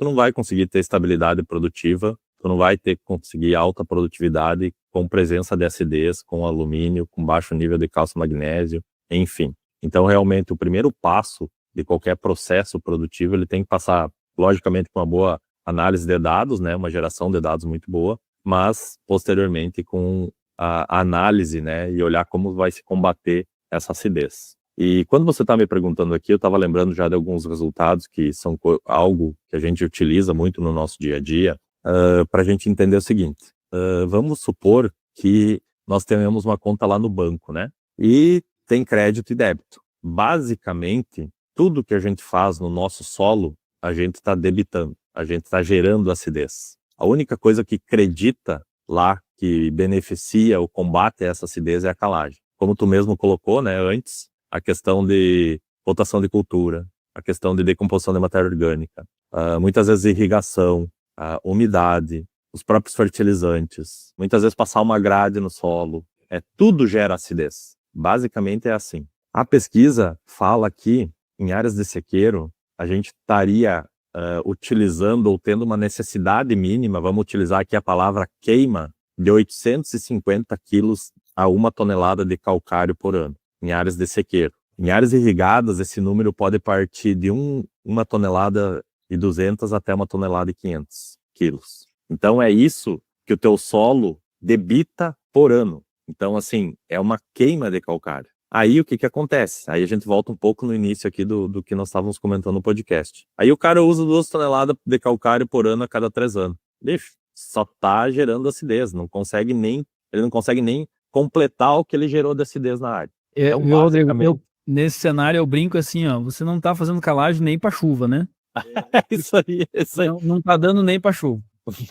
tu não vai conseguir ter estabilidade produtiva, tu não vai conseguir alta produtividade com presença de acidez, com alumínio, com baixo nível de cálcio e magnésio, enfim. Então, realmente, o primeiro passo de qualquer processo produtivo, ele tem que passar, logicamente, com uma boa análise de dados, né, uma geração de dados muito boa, mas, posteriormente, com a análise, né, e olhar como vai se combater essa acidez. E quando você está me perguntando aqui, eu estava lembrando já de alguns resultados que são algo que a gente utiliza muito no nosso dia a dia, para a gente entender o seguinte, vamos supor que nós tenhamos uma conta lá no banco, né, e tem crédito e débito. Basicamente, tudo que a gente faz no nosso solo, a gente está debitando, a gente está gerando acidez. A única coisa que acredita lá, que beneficia o combate a essa acidez é a calagem. Como tu mesmo colocou, né, antes, a questão de rotação de cultura, a questão de decomposição de matéria orgânica, muitas vezes irrigação, umidade, os próprios fertilizantes, muitas vezes passar uma grade no solo, tudo gera acidez. Basicamente é assim. A pesquisa fala que em áreas de sequeiro, a gente estaria utilizando ou tendo uma necessidade mínima, vamos utilizar aqui a palavra queima, de 850 quilos a 1 tonelada de calcário por ano, em áreas de sequeiro. Em áreas irrigadas, esse número pode partir de 1 tonelada e 200 até 1 tonelada e 500 quilos. Então, é isso que o teu solo debita por ano. Então, assim, é uma queima de calcário. Aí, o que acontece? Aí a gente volta um pouco no início aqui do que nós estávamos comentando no podcast. Aí o cara usa 2 toneladas de calcário por ano a cada 3 anos. Bicho, só tá gerando acidez. Ele não consegue nem completar o que ele gerou de acidez na área. Então, Rodrigo, nesse cenário eu brinco assim, ó, você não tá fazendo calagem nem para chuva, né? Isso aí. Não tá dando nem para chuva.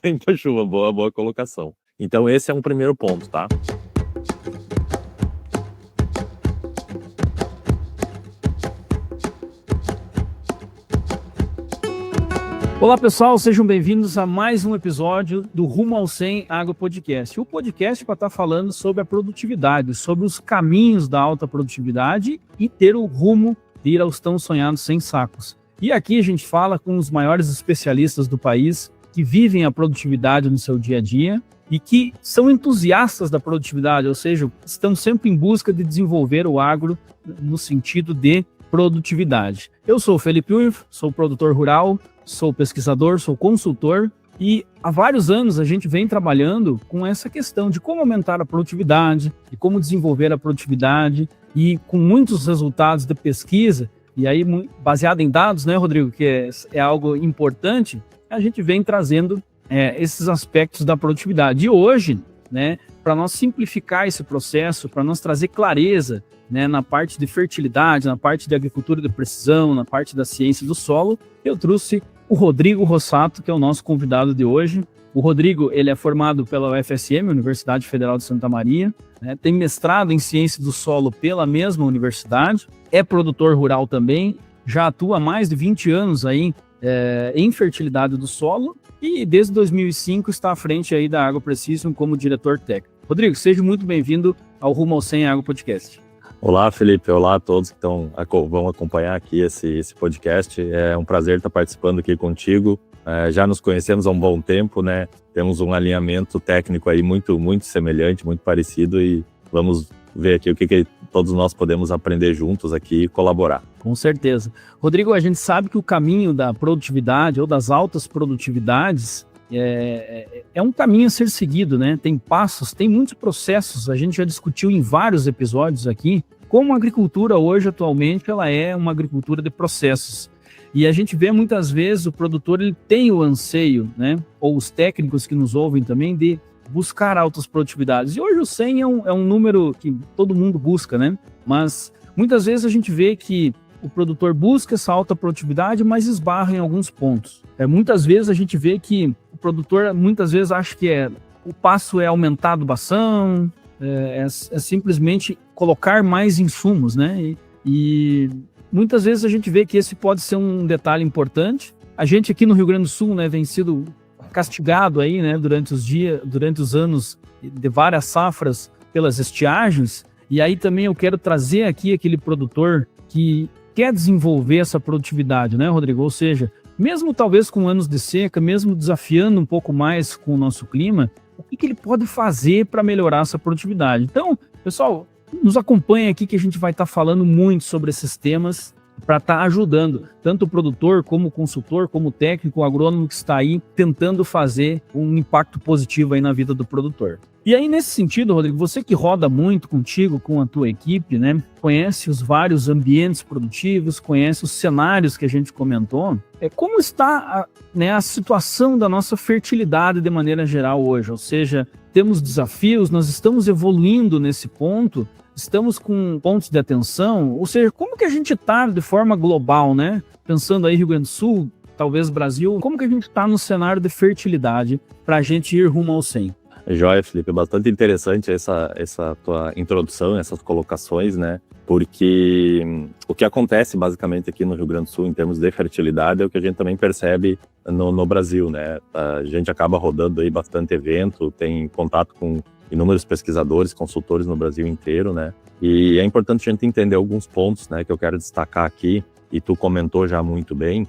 Nem para chuva, boa colocação. Então esse é um primeiro ponto, tá? Olá pessoal, sejam bem-vindos a mais um episódio do Rumo ao 100 Agro Podcast. O podcast para estar falando sobre a produtividade, sobre os caminhos da alta produtividade e ter o rumo de ir aos tão sonhados 100 sacos. E aqui a gente fala com os maiores especialistas do país que vivem a produtividade no seu dia a dia e que são entusiastas da produtividade, ou seja, estão sempre em busca de desenvolver o agro no sentido de produtividade. Eu sou o Felipe Uivo, sou produtor rural, sou pesquisador, sou consultor e há vários anos a gente vem trabalhando com essa questão de como aumentar a produtividade, de como desenvolver a produtividade e com muitos resultados de pesquisa, e aí baseado em dados, né, Rodrigo, que é algo importante, a gente vem trazendo esses aspectos da produtividade. E hoje, né, para nós simplificar esse processo, para nós trazer clareza, né, na parte de fertilidade, na parte de agricultura de precisão, na parte da ciência do solo, eu trouxe o Rodrigo Rossato, que é o nosso convidado de hoje. O Rodrigo, ele é formado pela UFSM, Universidade Federal de Santa Maria, né, tem mestrado em ciência do solo pela mesma universidade, é produtor rural também, já atua há mais de 20 anos aí, em fertilidade do solo e desde 2005 está à frente aí da Agro Precision como diretor técnico. Rodrigo, seja muito bem-vindo ao Rumo ao 100 Agro Podcast. Olá, Felipe. Olá a todos que vão acompanhar aqui esse podcast. É um prazer estar participando aqui contigo. Já nos conhecemos há um bom tempo, né? Temos um alinhamento técnico aí muito semelhante, muito parecido e vamos ver aqui o que todos nós podemos aprender juntos aqui e colaborar. Com certeza. Rodrigo, a gente sabe que o caminho da produtividade ou das altas produtividades é um caminho a ser seguido, né? Tem passos, tem muitos processos. A gente já discutiu em vários episódios aqui como a agricultura hoje, atualmente, ela é uma agricultura de processos. E a gente vê muitas vezes o produtor ele tem o anseio, né? Ou os técnicos que nos ouvem também, de buscar altas produtividades. E hoje o 100 é um número que todo mundo busca, né? Mas muitas vezes a gente vê que o produtor busca essa alta produtividade, mas esbarra em alguns pontos. Muitas vezes a gente vê que o produtor muitas vezes acha que o passo é aumentar a adubação, é simplesmente colocar mais insumos, né? E muitas vezes a gente vê que esse pode ser um detalhe importante. A gente aqui no Rio Grande do Sul, né, vem sido castigado aí, né, durante os anos de várias safras pelas estiagens. E aí também eu quero trazer aqui aquele produtor que quer desenvolver essa produtividade, né, Rodrigo? Ou seja, mesmo talvez com anos de seca, mesmo desafiando um pouco mais com o nosso clima, o que ele pode fazer para melhorar essa produtividade? Então, pessoal, nos acompanha aqui que a gente vai estar falando muito sobre esses temas para estar ajudando tanto o produtor, como o consultor, como o técnico, o agrônomo que está aí tentando fazer um impacto positivo aí na vida do produtor. E aí, nesse sentido, Rodrigo, você que roda muito contigo, com a tua equipe, né, conhece os vários ambientes produtivos, conhece os cenários que a gente comentou, como está a situação da nossa fertilidade de maneira geral hoje? Ou seja, temos desafios, nós estamos evoluindo nesse ponto, estamos com pontos de atenção, ou seja, como que a gente está de forma global, né? Pensando aí Rio Grande do Sul, talvez Brasil, como que a gente está no cenário de fertilidade para a gente ir rumo ao 100? Joia, Felipe, bastante interessante essa tua introdução, essas colocações, né? Porque o que acontece basicamente aqui no Rio Grande do Sul em termos de fertilidade é o que a gente também percebe no Brasil, né? A gente acaba rodando aí bastante evento, tem contato com inúmeros pesquisadores, consultores no Brasil inteiro, né? E é importante a gente entender alguns pontos, né, que eu quero destacar aqui, e tu comentou já muito bem.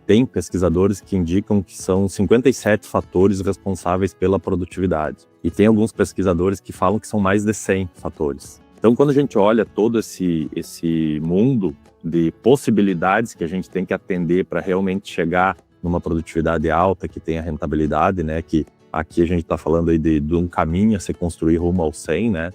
Tem pesquisadores que indicam que são 57 fatores responsáveis pela produtividade. E tem alguns pesquisadores que falam que são mais de 100 fatores. Então, quando a gente olha todo esse mundo de possibilidades que a gente tem que atender para realmente chegar numa produtividade alta, que tenha rentabilidade, né, que aqui a gente está falando aí de um caminho a se construir rumo ao 100, né?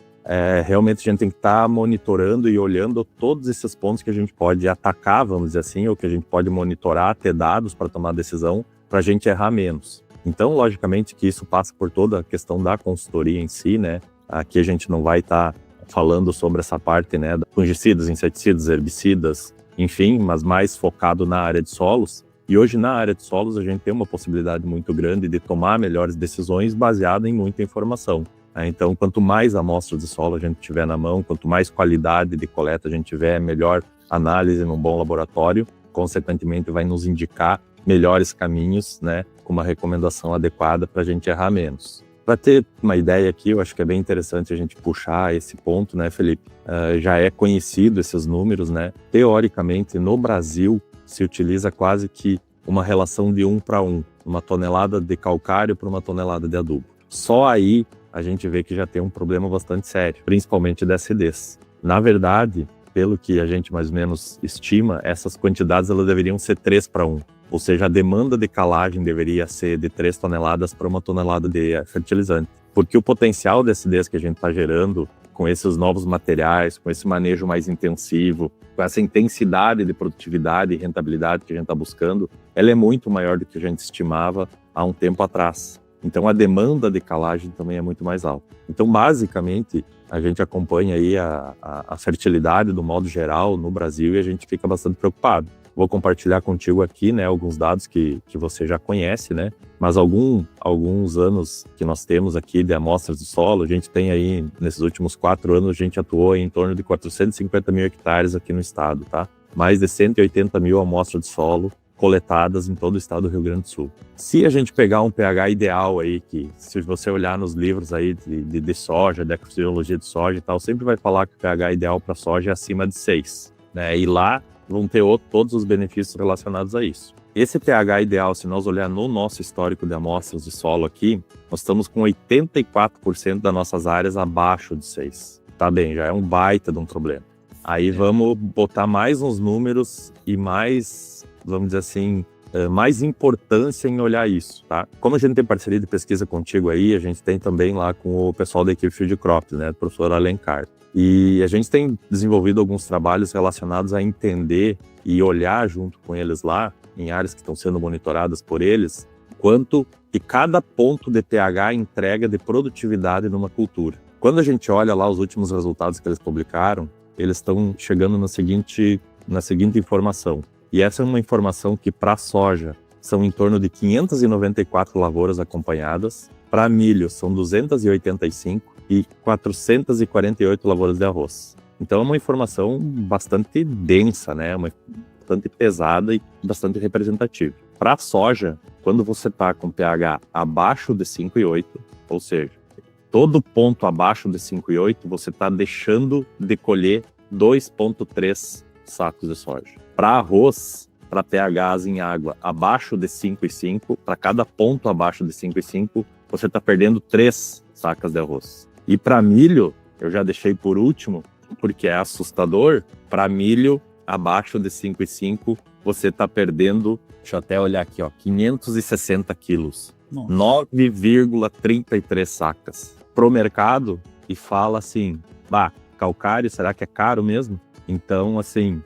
Realmente a gente tem que estar monitorando e olhando todos esses pontos que a gente pode atacar, vamos dizer assim, ou que a gente pode monitorar, ter dados para tomar decisão, para a gente errar menos. Então, logicamente que isso passa por toda a questão da consultoria em si, né? Aqui a gente não vai estar falando sobre essa parte, né, fungicidas, inseticidas, herbicidas, enfim, mas mais focado na área de solos. E hoje, na área de solos, a gente tem uma possibilidade muito grande de tomar melhores decisões baseada em muita informação. Então, quanto mais amostras de solo a gente tiver na mão, quanto mais qualidade de coleta a gente tiver, melhor análise num bom laboratório, consequentemente vai nos indicar melhores caminhos, né, com uma recomendação adequada para a gente errar menos. Para ter uma ideia aqui, eu acho que é bem interessante a gente puxar esse ponto, né, Felipe? Já é conhecido esses números, né? Teoricamente, no Brasil, se utiliza quase que uma relação de 1:1, uma tonelada de calcário para uma tonelada de adubo. Só aí a gente vê que já tem um problema bastante sério, principalmente de acidez. Na verdade, pelo que a gente mais ou menos estima, essas quantidades elas deveriam ser 3:1. Ou seja, a demanda de calagem deveria ser de 3 toneladas para 1 tonelada de fertilizante. Porque o potencial de acidez que a gente está gerando com esses novos materiais, com esse manejo mais intensivo, com essa intensidade de produtividade e rentabilidade que a gente está buscando, ela é muito maior do que a gente estimava há um tempo atrás. Então, a demanda de calagem também é muito mais alta. Então, basicamente, a gente acompanha aí a fertilidade do modo geral no Brasil e a gente fica bastante preocupado. Vou compartilhar contigo aqui, né, alguns dados que você já conhece, né? Mas alguns anos que nós temos aqui de amostras de solo, a gente tem aí, nesses últimos 4 anos, a gente atuou em torno de 450 mil hectares aqui no estado, tá? Mais de 180 mil amostras de solo coletadas em todo o estado do Rio Grande do Sul. Se a gente pegar um pH ideal aí, que se você olhar nos livros aí de soja, de ecofisiologia de soja e tal, sempre vai falar que o pH ideal para soja é acima de 6, né? E lá vão ter todos os benefícios relacionados a isso. Esse pH ideal, se nós olhar no nosso histórico de amostras de solo aqui, nós estamos com 84% das nossas áreas abaixo de 6. Tá bem, já é um baita de um problema. Aí vamos botar mais uns números e mais, vamos dizer assim, mais importância em olhar isso, tá? Como a gente tem parceria de pesquisa contigo aí, a gente tem também lá com o pessoal da equipe Field Crops, né, o professor Alencar. E a gente tem desenvolvido alguns trabalhos relacionados a entender e olhar junto com eles lá, em áreas que estão sendo monitoradas por eles, quanto que cada ponto de pH entrega de produtividade numa cultura. Quando a gente olha lá os últimos resultados que eles publicaram, eles estão chegando na seguinte informação. E essa é uma informação que para soja são em torno de 594 lavouras acompanhadas, para milho são 285 e 448 lavouras de arroz. Então é uma informação bastante densa, né? Bastante pesada e bastante representativa. Para a soja, quando você está com pH abaixo de 5,8, ou seja, todo ponto abaixo de 5,8, você está deixando de colher 2,3 sacos de soja. Para arroz, para pHs em água abaixo de 5,5, para cada ponto abaixo de 5,5, você está perdendo 3 sacas de arroz. E para milho, eu já deixei por último, porque é assustador, para milho abaixo de 5,5, você está perdendo, deixa eu até olhar aqui, 560 quilos. 9,33 sacas. Pro mercado, e fala assim, calcário, será que é caro mesmo? Então, assim,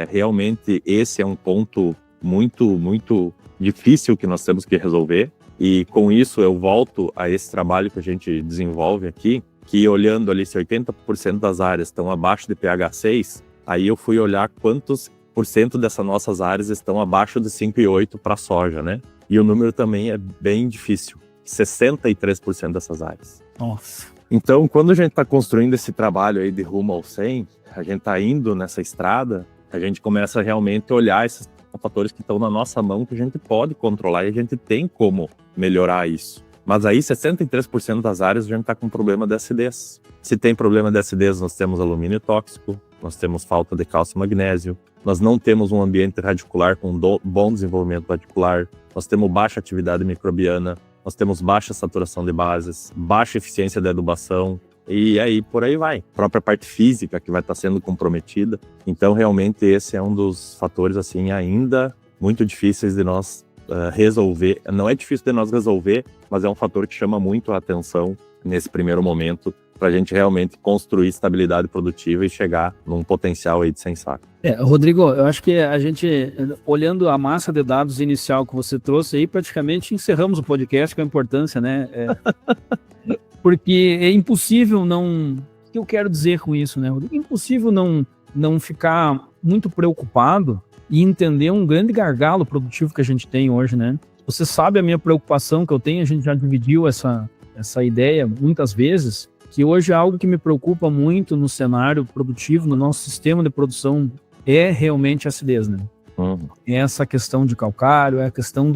realmente esse é um ponto muito, muito difícil que nós temos que resolver. E com isso eu volto a esse trabalho que a gente desenvolve aqui, que olhando ali se 80% das áreas estão abaixo de pH 6, aí eu fui olhar quantos por cento dessas nossas áreas estão abaixo de 5,8 para soja, né? E o número também é bem difícil, 63% dessas áreas. Nossa. Então, quando a gente está construindo esse trabalho aí de rumo ao 100, a gente está indo nessa estrada, a gente começa realmente a olhar esses fatores que estão na nossa mão, que a gente pode controlar e a gente tem como melhorar isso. Mas aí, 63% das áreas a gente está com problema de acidez. Se tem problema de acidez, nós temos alumínio tóxico, nós temos falta de cálcio e magnésio, nós não temos um ambiente radicular com bom desenvolvimento radicular, nós temos baixa atividade microbiana, nós temos baixa saturação de bases, baixa eficiência da adubação, e aí por aí vai. A própria parte física que vai estar sendo comprometida. Então, realmente, esse é um dos fatores, assim, ainda muito difíceis de nós resolver. Não é difícil de nós resolver, mas é um fator que chama muito a atenção nesse primeiro momento, para a gente realmente construir estabilidade produtiva e chegar num potencial aí de 100 sacos. Rodrigo, eu acho que a gente, olhando a massa de dados inicial que você trouxe aí, praticamente encerramos o podcast com a importância, né? Porque é impossível não... O que eu quero dizer com isso, né, Rodrigo? É impossível não ficar muito preocupado e entender um grande gargalo produtivo que a gente tem hoje, né? Você sabe a minha preocupação que eu tenho, a gente já dividiu essa ideia muitas vezes, que hoje é algo que me preocupa muito no cenário produtivo, no nosso sistema de produção, é realmente a acidez, né? É essa questão de calcário, é a questão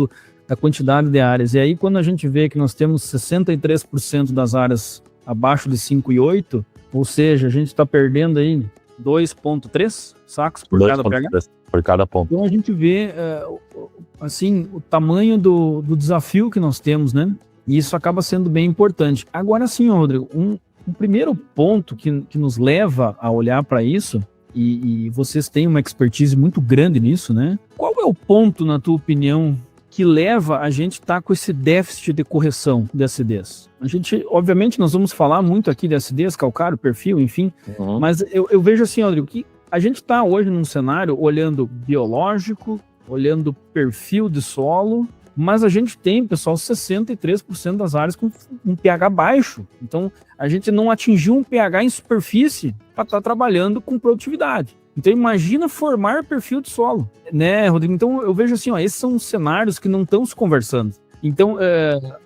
da quantidade de áreas. E aí, quando a gente vê que nós temos 63% das áreas abaixo de 5,8, ou seja, a gente está perdendo aí 2,3 sacos por cada pH. Por cada ponto. Então a gente vê, assim, o tamanho do desafio que nós temos, né? E isso acaba sendo bem importante. Agora sim, Rodrigo, um primeiro ponto que nos leva a olhar para isso, e vocês têm uma expertise muito grande nisso, né? Qual é o ponto, na tua opinião, que leva a gente a estar com esse déficit de correção de acidez? A gente, obviamente, nós vamos falar muito aqui de acidez, calcário, perfil, enfim, mas eu vejo assim, Rodrigo, que a gente está hoje num cenário olhando biológico, olhando perfil de solo, mas a gente tem, pessoal, 63% das áreas com um pH baixo. Então, a gente não atingiu um pH em superfície para estar trabalhando com produtividade. Então, imagina formar perfil de solo, né, Rodrigo? Então, eu vejo assim, esses são cenários que não estão se conversando. Então,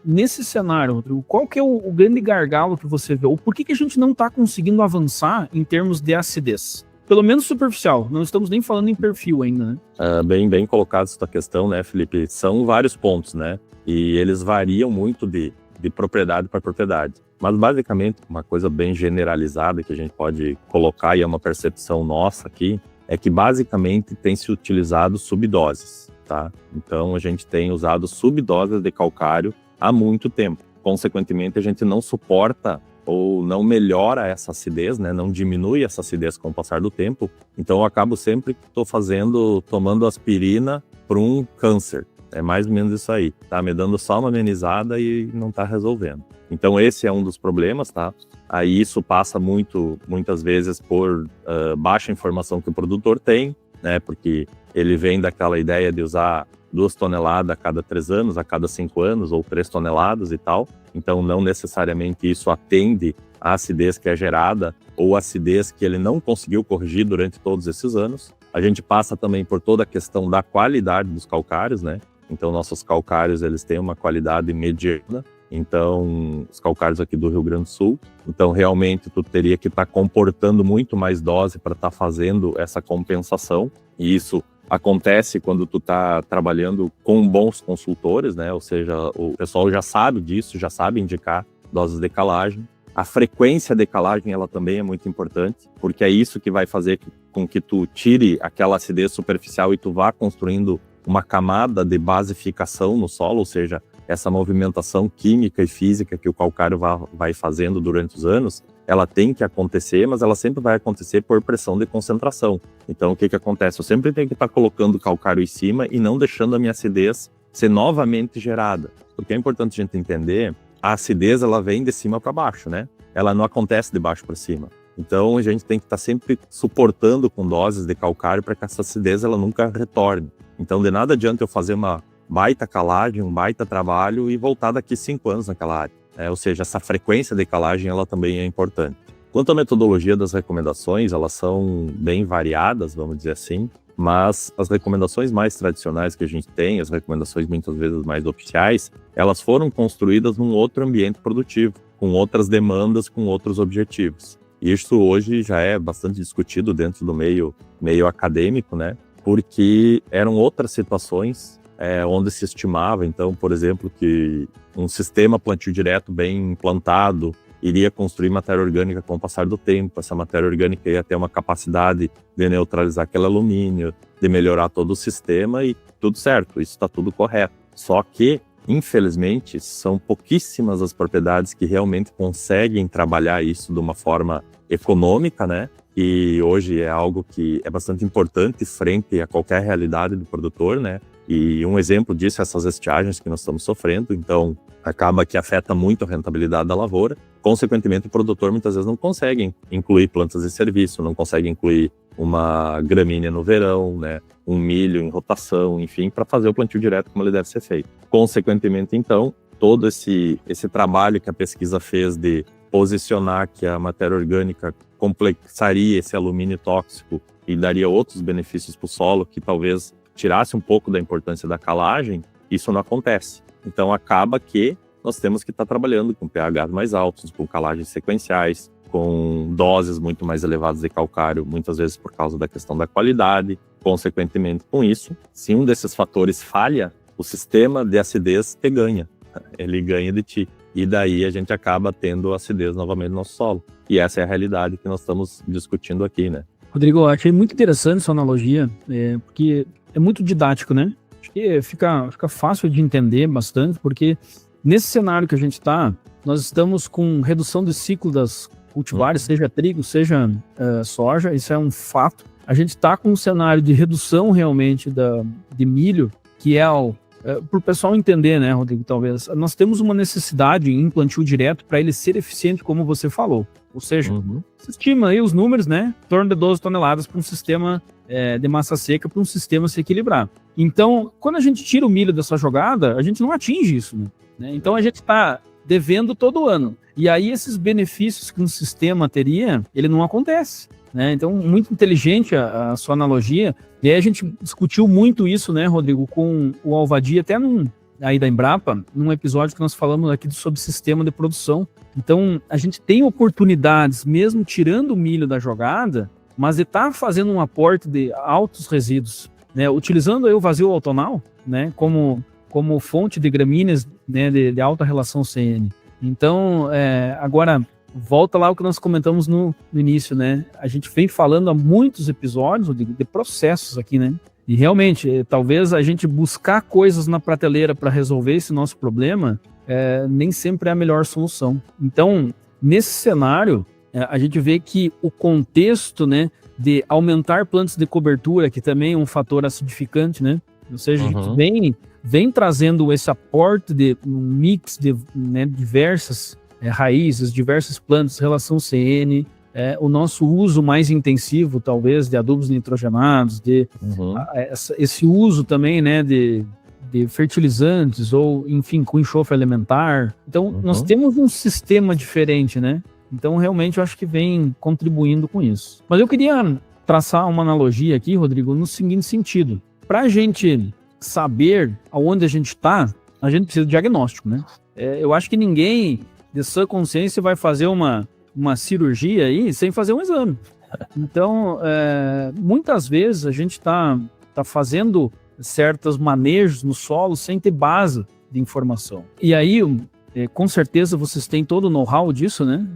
nesse cenário, Rodrigo, qual que é o grande gargalo que você vê? Ou por que a gente não está conseguindo avançar em termos de acidez? Pelo menos superficial, não estamos nem falando em perfil ainda, né? Bem colocado essa questão, né, Felipe? São vários pontos, né? E eles variam muito de propriedade para propriedade. Mas, basicamente, uma coisa bem generalizada que a gente pode colocar, e é uma percepção nossa aqui, é que, basicamente, tem se utilizado subdoses, tá? Então, a gente tem usado subdoses de calcário há muito tempo. Consequentemente, a gente não suporta ou não melhora essa acidez, né? Não diminui essa acidez com o passar do tempo. Então, eu acabo sempre que estou tomando aspirina para um câncer. É mais ou menos isso aí. Tá me dando só uma amenizada e não tá resolvendo. Então, esse é um dos problemas, tá? Aí isso passa muitas vezes por baixa informação que o produtor tem, né? Porque ele vem daquela ideia de usar 2 toneladas a cada 3 anos, a cada 5 anos, ou 3 toneladas e tal. Então, não necessariamente isso atende à acidez que é gerada ou a acidez que ele não conseguiu corrigir durante todos esses anos. A gente passa também por toda a questão da qualidade dos calcários, né? Então, nossos calcários, eles têm uma qualidade mediana. Então, os calcários aqui do Rio Grande do Sul. Então, realmente, tu teria que estar comportando muito mais dose para estar fazendo essa compensação. E isso acontece quando tu tá trabalhando com bons consultores, né? Ou seja, o pessoal já sabe disso, já sabe indicar doses de calagem. A frequência de calagem, ela também é muito importante, porque é isso que vai fazer com que tu tire aquela acidez superficial e tu vá construindo uma camada de basificação no solo, ou seja, essa movimentação química e física que o calcário vai fazendo durante os anos, ela tem que acontecer, mas ela sempre vai acontecer por pressão de concentração. Então, o que acontece? Eu sempre tenho que estar colocando calcário em cima e não deixando a minha acidez ser novamente gerada. Porque é importante a gente entender, a acidez ela vem de cima para baixo, né? Ela não acontece de baixo para cima. Então, a gente tem que estar sempre suportando com doses de calcário para que essa acidez ela nunca retorne. Então, de nada adianta eu fazer uma baita calagem, um baita trabalho e voltar daqui 5 anos naquela área. Ou seja, essa frequência de calagem ela também é importante. Quanto à metodologia das recomendações, elas são bem variadas, vamos dizer assim, mas as recomendações mais tradicionais que a gente tem, as recomendações muitas vezes mais oficiais, elas foram construídas num outro ambiente produtivo, com outras demandas, com outros objetivos. Isso hoje já é bastante discutido dentro do meio acadêmico, né? Porque eram outras situações onde se estimava, então, por exemplo, que um sistema plantio direto bem implantado iria construir matéria orgânica com o passar do tempo. Essa matéria orgânica ia ter uma capacidade de neutralizar aquele alumínio, de melhorar todo o sistema e tudo certo, isso está tudo correto. Só que, infelizmente, são pouquíssimas as propriedades que realmente conseguem trabalhar isso de uma forma econômica, né? E hoje é algo que é bastante importante frente a qualquer realidade do produtor, né? E um exemplo disso é essas estiagens que nós estamos sofrendo, então acaba que afeta muito a rentabilidade da lavoura. Consequentemente, o produtor muitas vezes não consegue incluir plantas de serviço, não consegue incluir uma gramínea no verão, né? Um milho em rotação, enfim, para fazer o plantio direto como ele deve ser feito. Consequentemente, então, todo esse trabalho que a pesquisa fez de posicionar que a matéria orgânica complexaria esse alumínio tóxico e daria outros benefícios para o solo, que talvez tirasse um pouco da importância da calagem, isso não acontece. Então acaba que nós temos que estar trabalhando com pH mais altos, com calagens sequenciais, com doses muito mais elevadas de calcário, muitas vezes por causa da questão da qualidade. Consequentemente, com isso, se um desses fatores falha, o sistema de acidez te ganha. Ele ganha de ti. E daí a gente acaba tendo acidez novamente no nosso solo. E essa é a realidade que nós estamos discutindo aqui, né? Rodrigo, eu achei muito interessante essa analogia, porque é muito didático, né? Acho que fica fácil de entender bastante, porque nesse cenário que a gente está, nós estamos com redução de ciclo das cultivares, seja trigo, seja soja, isso é um fato. A gente está com um cenário de redução realmente de milho, que é para o pessoal entender, né, Rodrigo, talvez, nós temos uma necessidade em plantio direto para ele ser eficiente, como você falou. Ou seja, você estima aí os números, né, em torno de 12 toneladas para um sistema de massa seca, para um sistema se equilibrar. Então, quando a gente tira o milho dessa jogada, a gente não atinge isso, né? Então, a gente está devendo todo ano. E aí, esses benefícios que um sistema teria, ele não acontece. Né? Então, muito inteligente a sua analogia. E aí a gente discutiu muito isso, né, Rodrigo, com o Alvadi, até aí da Embrapa, num episódio que nós falamos aqui sobre sistema de produção. Então, a gente tem oportunidades, mesmo tirando o milho da jogada, mas de estar fazendo um aporte de altos resíduos, né, utilizando aí o vazio autonal, né, como fonte de gramíneas, né, de alta relação CN. Então, agora, volta lá o que nós comentamos no início, né? A gente vem falando há muitos episódios de processos aqui, né? E realmente, talvez a gente buscar coisas na prateleira para resolver esse nosso problema nem sempre é a melhor solução. Então, nesse cenário, a gente vê que o contexto, né, de aumentar plantas de cobertura, que também é um fator acidificante, né? Ou seja, a gente vem trazendo esse aporte de um mix de, né, diversas raízes, diversas plantas, relação CN, o nosso uso mais intensivo, talvez, de adubos nitrogenados, esse uso também, né, de fertilizantes, ou, enfim, com enxofre elementar. Então, nós temos um sistema diferente, né? Então, realmente, eu acho que vem contribuindo com isso. Mas eu queria traçar uma analogia aqui, Rodrigo, no seguinte sentido. Para a gente saber aonde a gente está, a gente precisa de diagnóstico, né? Eu acho que ninguém de sã consciência vai fazer uma cirurgia aí sem fazer um exame. Então, muitas vezes a gente tá fazendo certos manejos no solo sem ter base de informação. E aí, com certeza, vocês têm todo o know-how disso, né?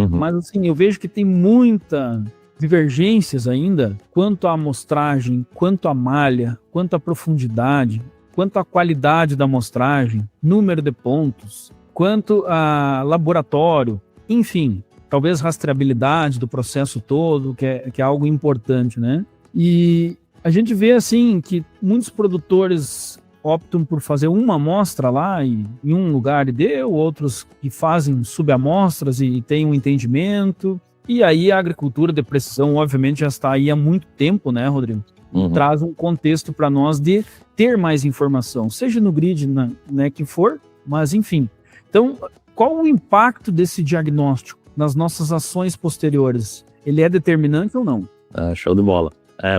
Mas, assim, eu vejo que tem muita divergências ainda quanto à amostragem, quanto à malha, quanto à profundidade, quanto à qualidade da amostragem, número de pontos, quanto a laboratório, enfim, talvez rastreabilidade do processo todo, que é algo importante, né? E a gente vê, assim, que muitos produtores optam por fazer uma amostra lá em um lugar e deu, outros que fazem subamostras e têm um entendimento. E aí a agricultura de precisão, obviamente, já está aí há muito tempo, né, Rodrigo? Uhum. Traz um contexto para nós de ter mais informação, seja no grid, né, que for, mas enfim. Então, qual o impacto desse diagnóstico nas nossas ações posteriores? Ele é determinante ou não? Show de bola.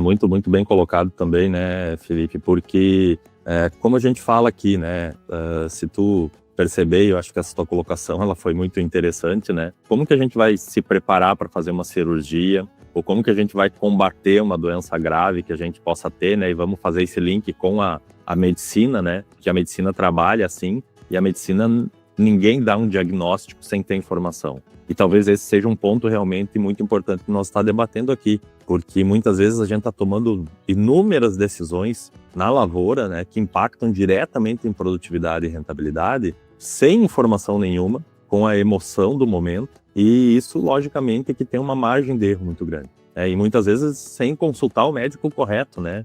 Muito, muito bem colocado também, né, Felipe? Porque, como a gente fala aqui, né, se tu perceber, eu acho que essa tua colocação ela foi muito interessante, né? Como que a gente vai se preparar para fazer uma cirurgia? Ou como que a gente vai combater uma doença grave que a gente possa ter, né? E vamos fazer esse link com a medicina, né? Que a medicina trabalha assim, e a medicina, ninguém dá um diagnóstico sem ter informação. E talvez esse seja um ponto realmente muito importante que nós estamos debatendo aqui, porque muitas vezes a gente está tomando inúmeras decisões na lavoura, né? Que impactam diretamente em produtividade e rentabilidade, sem informação nenhuma, com a emoção do momento, e isso, logicamente, que tem uma margem de erro muito grande. E muitas vezes sem consultar o médico correto, né?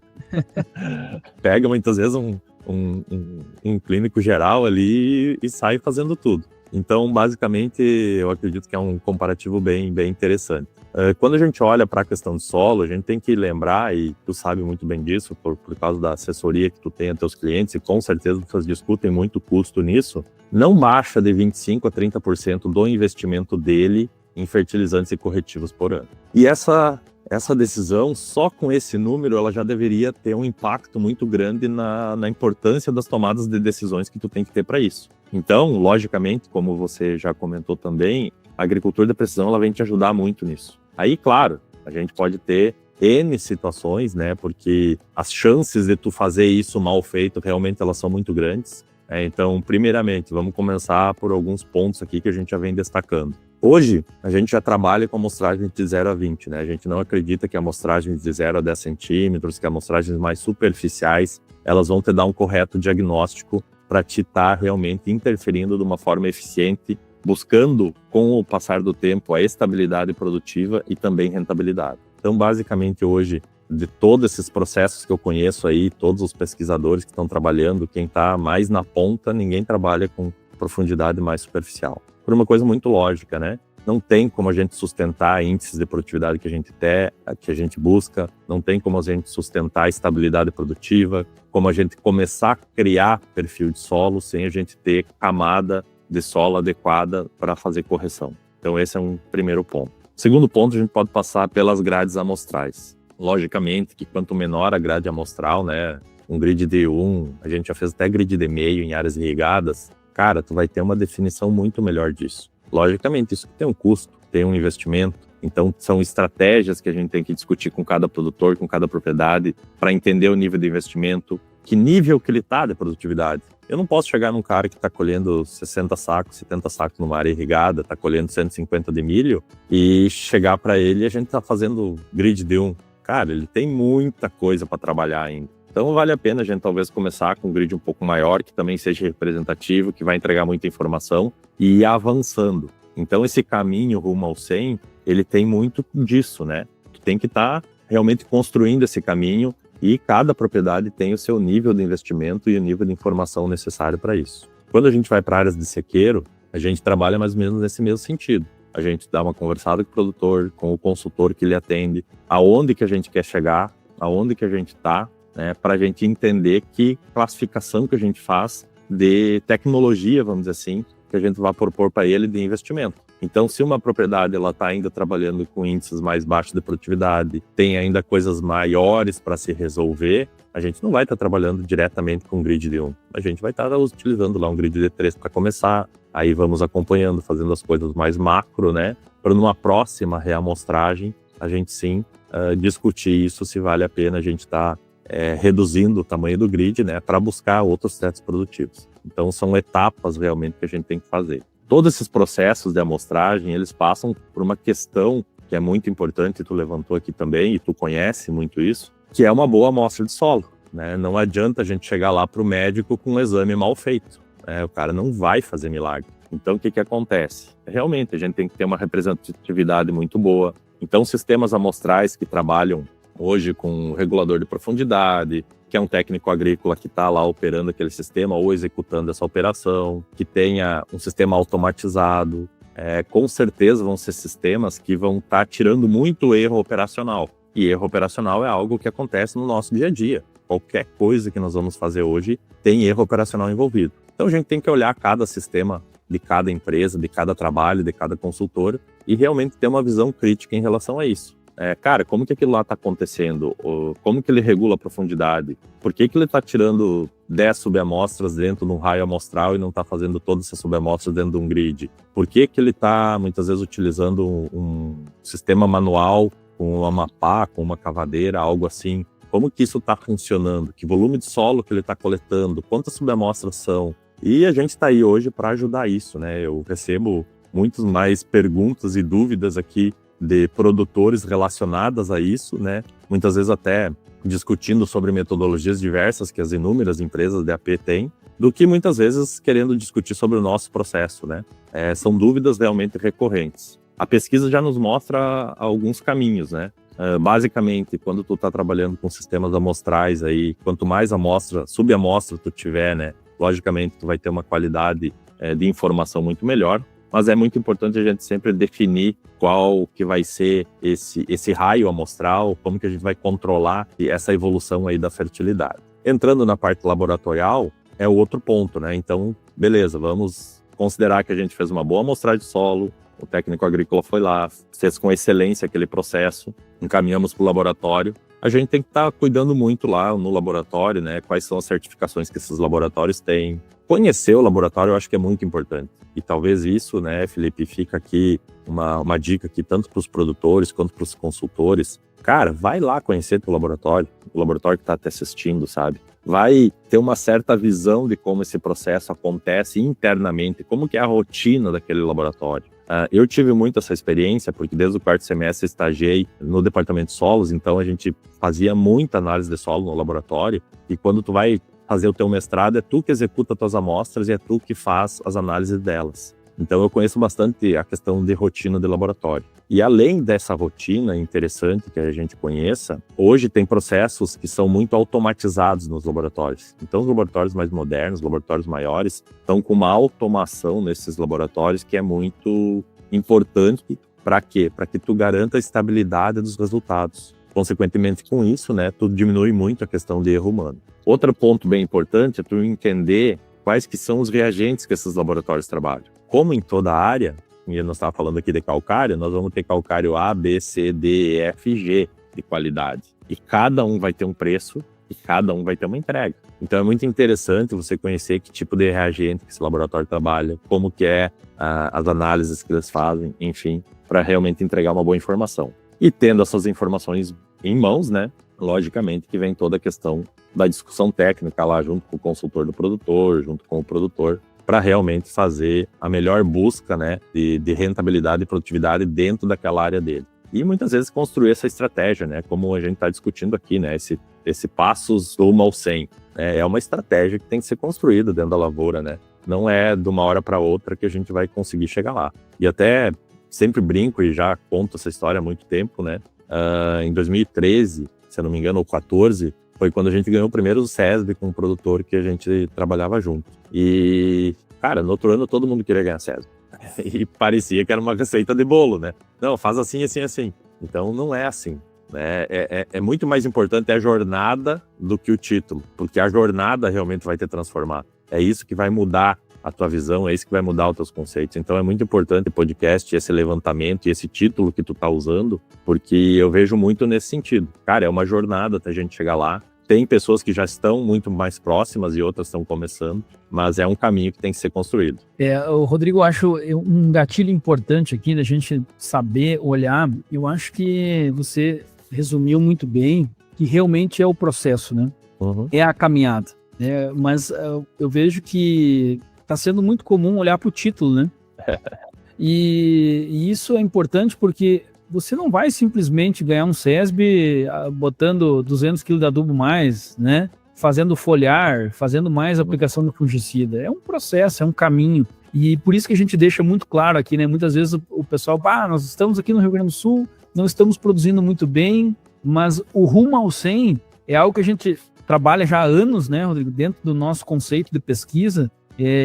Pega muitas vezes um clínico geral ali e sai fazendo tudo. Então, basicamente, eu acredito que é um comparativo bem interessante. Quando a gente olha para a questão de solo, a gente tem que lembrar, e tu sabe muito bem disso, por causa da assessoria que tu tem a teus clientes, e com certeza vocês discutem muito custo nisso, não baixa de 25% a 30% do investimento dele em fertilizantes e corretivos por ano. E essa decisão, só com esse número, ela já deveria ter um impacto muito grande na importância das tomadas de decisões que tu tem que ter para isso. Então, logicamente, como você já comentou também, a agricultura de precisão ela vem te ajudar muito nisso. Aí, claro, a gente pode ter N situações, né? Porque as chances de tu fazer isso mal feito, realmente elas são muito grandes. Então, primeiramente, vamos começar por alguns pontos aqui que a gente já vem destacando. Hoje, a gente já trabalha com amostragem de 0 a 20, né? A gente não acredita que amostragens de 0 a 10 centímetros, que amostragens mais superficiais, elas vão te dar um correto diagnóstico para te estar realmente interferindo de uma forma eficiente, buscando, com o passar do tempo, a estabilidade produtiva e também rentabilidade. Então, basicamente, hoje, de todos esses processos que eu conheço aí, todos os pesquisadores que estão trabalhando, quem está mais na ponta, ninguém trabalha com profundidade mais superficial. Por uma coisa muito lógica, né? Não tem como a gente sustentar índices de produtividade que a gente busca, não tem como a gente sustentar a estabilidade produtiva, como a gente começar a criar perfil de solo sem a gente ter camada de solo adequada para fazer correção. Então esse é um primeiro ponto. Segundo ponto, a gente pode passar pelas grades amostrais. Logicamente que quanto menor a grade amostral, né, um grid de 1, a gente já fez até grid de meio em áreas irrigadas, cara, tu vai ter uma definição muito melhor disso. Logicamente, isso tem um custo, tem um investimento, então são estratégias que a gente tem que discutir com cada produtor, com cada propriedade, para entender o nível de investimento, que nível que ele está de produtividade. Eu não posso chegar num cara que está colhendo 60 sacos, 70 sacos numa área irrigada, está colhendo 150 de milho, e chegar para ele e a gente está fazendo grid de 1. Cara, ele tem muita coisa para trabalhar ainda. Então vale a pena a gente talvez começar com um grid um pouco maior, que também seja representativo, que vai entregar muita informação e ir avançando. Então esse caminho rumo ao 100, ele tem muito disso, né? Tu tem que estar realmente construindo esse caminho e cada propriedade tem o seu nível de investimento e o nível de informação necessário para isso. Quando a gente vai para áreas de sequeiro, a gente trabalha mais ou menos nesse mesmo sentido. A gente dá uma conversada com o produtor, com o consultor que ele atende, aonde que a gente quer chegar, aonde que a gente está, né, para a gente entender que classificação que a gente faz de tecnologia, vamos dizer assim, que a gente vai propor para ele de investimento. Então, se uma propriedade está ainda trabalhando com índices mais baixos de produtividade, tem ainda coisas maiores para se resolver, a gente não vai estar trabalhando diretamente com grid de 1. A gente vai estar utilizando lá um grid de 3 para começar, aí vamos acompanhando, fazendo as coisas mais macro, né, para numa próxima reamostragem, a gente sim discutir isso, se vale a pena a gente estar reduzindo o tamanho do grid, né, para buscar outros setos produtivos. Então são etapas realmente que a gente tem que fazer. Todos esses processos de amostragem, eles passam por uma questão que é muito importante, tu levantou aqui também, e tu conhece muito isso, que é uma boa amostra de solo, né? Não adianta a gente chegar lá para o médico com um exame mal feito, né? O cara não vai fazer milagre. Então, o que acontece? Realmente, a gente tem que ter uma representatividade muito boa. Então, sistemas amostrais que trabalham hoje com regulador de profundidade, que é um técnico agrícola que está lá operando aquele sistema ou executando essa operação, que tenha um sistema automatizado, com certeza vão ser sistemas que vão estar tirando muito erro operacional. E erro operacional é algo que acontece no nosso dia a dia. Qualquer coisa que nós vamos fazer hoje tem erro operacional envolvido. Então a gente tem que olhar cada sistema de cada empresa, de cada trabalho, de cada consultor e realmente ter uma visão crítica em relação a isso. Cara, como que aquilo lá está acontecendo? Como que ele regula a profundidade? Por que ele está tirando 10 subamostras dentro de um raio amostral e não está fazendo todas essas subamostras dentro de um grid? Por que ele está, muitas vezes, utilizando um sistema manual com uma mapá, com uma cavadeira, algo assim? Como que isso está funcionando? Que volume de solo que ele está coletando? Quantas subamostras são? E a gente está aí hoje para ajudar isso, né? Eu recebo muitas mais perguntas e dúvidas aqui de produtores relacionadas a isso, né? Muitas vezes até discutindo sobre metodologias diversas que as inúmeras empresas de AP têm, do que muitas vezes querendo discutir sobre o nosso processo, né? São dúvidas realmente recorrentes. A pesquisa já nos mostra alguns caminhos, né? Basicamente, quando tu está trabalhando com sistemas amostrais aí, quanto mais amostra, subamostra tu tiver, né? Logicamente, tu vai ter uma qualidade de informação muito melhor, mas é muito importante a gente sempre definir qual que vai ser esse raio amostral, como que a gente vai controlar essa evolução aí da fertilidade. Entrando na parte laboratorial, é o outro ponto, né? Então, beleza, vamos considerar que a gente fez uma boa amostragem de solo, o técnico agrícola foi lá, fez com excelência aquele processo, encaminhamos para o laboratório. A gente tem que estar cuidando muito lá no laboratório, né? Quais são as certificações que esses laboratórios têm. Conhecer o laboratório eu acho que é muito importante. E talvez isso, né, Felipe, fica aqui uma dica aqui tanto para os produtores quanto para os consultores. Cara, vai lá conhecer o laboratório que está te assistindo, sabe? Vai ter uma certa visão de como esse processo acontece internamente, como que é a rotina daquele laboratório. Eu tive muito essa experiência, porque desde o quarto semestre estagiei no departamento de solos, então a gente fazia muita análise de solo no laboratório, e quando tu vai fazer o teu mestrado, é tu que executa as tuas amostras e é tu que faz as análises delas. Então eu conheço bastante a questão de rotina de laboratório. E além dessa rotina interessante que a gente conheça, hoje tem processos que são muito automatizados nos laboratórios. Então os laboratórios mais modernos, os laboratórios maiores, estão com uma automação nesses laboratórios que é muito importante. Para quê? Para que tu garanta a estabilidade dos resultados. Consequentemente com isso, né, tu diminui muito a questão de erro humano. Outro ponto bem importante é tu entender quais que são os reagentes que esses laboratórios trabalham. Como em toda a área, e eu não estava falando aqui de calcário, nós vamos ter calcário A, B, C, D, E, F e G de qualidade. E cada um vai ter um preço e cada um vai ter uma entrega. Então é muito interessante você conhecer que tipo de reagente que esse laboratório trabalha, como que é as análises que eles fazem, enfim, para realmente entregar uma boa informação. E tendo essas informações em mãos, né, logicamente que vem toda a questão da discussão técnica lá junto com o consultor do produtor, junto com o produtor, para realmente fazer a melhor busca, né, de rentabilidade e produtividade dentro daquela área dele. E muitas vezes construir essa estratégia, né, como a gente está discutindo aqui, né, esse passos rumo ao 100. É uma estratégia que tem que ser construída dentro da lavoura, né? Não é de uma hora para outra que a gente vai conseguir chegar lá. E até sempre brinco e já conto essa história há muito tempo, né? Em 2013, se eu não me engano, ou 2014, foi quando a gente ganhou o primeiro SESB com um produtor que a gente trabalhava junto. E, cara, no outro ano todo mundo queria ganhar SESB. E parecia que era uma receita de bolo, né? Não, faz assim, assim, assim. Então não é assim, né? É muito mais importante a jornada do que o título, porque a jornada realmente vai te transformar. É isso que vai mudar a tua visão, é isso que vai mudar os teus conceitos. Então é muito importante o podcast, esse levantamento e esse título que tu tá usando, porque eu vejo muito nesse sentido. Cara, é uma jornada até a gente chegar lá. Tem pessoas que já estão muito mais próximas e outras estão começando, mas é um caminho que tem que ser construído. O Rodrigo, eu acho um gatilho importante aqui da gente saber olhar. Eu acho que você resumiu muito bem que realmente é o processo, né? Uhum. É a caminhada. Mas eu vejo que está sendo muito comum olhar para o título, né? E isso é importante porque você não vai simplesmente ganhar um CESB botando 200 kg de adubo mais, né? Fazendo foliar, fazendo mais aplicação de fungicida. É um processo, é um caminho. E por isso que a gente deixa muito claro aqui, né? Muitas vezes o pessoal, nós estamos aqui no Rio Grande do Sul, não estamos produzindo muito bem, mas o rumo ao 100 é algo que a gente trabalha já há anos, né, Rodrigo, dentro do nosso conceito de pesquisa.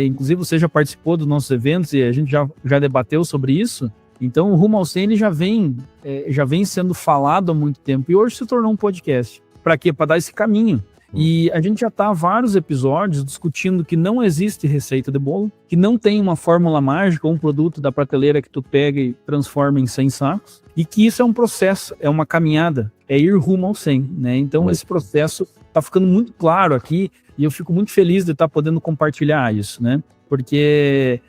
Inclusive você já participou dos nossos eventos e a gente já debateu sobre isso. Então o rumo ao 100 ele já vem sendo falado há muito tempo e hoje se tornou um podcast. Para quê? Para dar esse caminho. E a gente já está há vários episódios discutindo que não existe receita de bolo, que não tem uma fórmula mágica ou um produto da prateleira que tu pega e transforma em 100 sacos, e que isso é um processo, é uma caminhada, é ir rumo ao 100, né? Então esse processo está ficando muito claro aqui e eu fico muito feliz de estar podendo compartilhar isso, né? Porque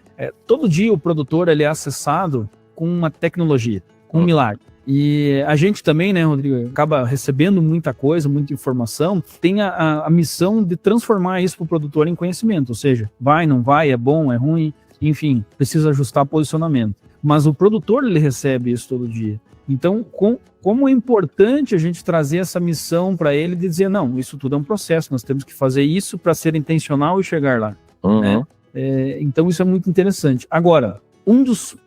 todo dia o produtor ele é acessado com uma tecnologia, com um milagre. E a gente também, né, Rodrigo, acaba recebendo muita coisa, muita informação, tem a missão de transformar isso para o produtor em conhecimento, ou seja, vai, não vai, é bom, é ruim, enfim, precisa ajustar posicionamento. Mas o produtor, ele recebe isso todo dia. Então, como é importante a gente trazer essa missão para ele de dizer, não, isso tudo é um processo, nós temos que fazer isso para ser intencional e chegar lá. Né? Então, isso é muito interessante. Agora, um dos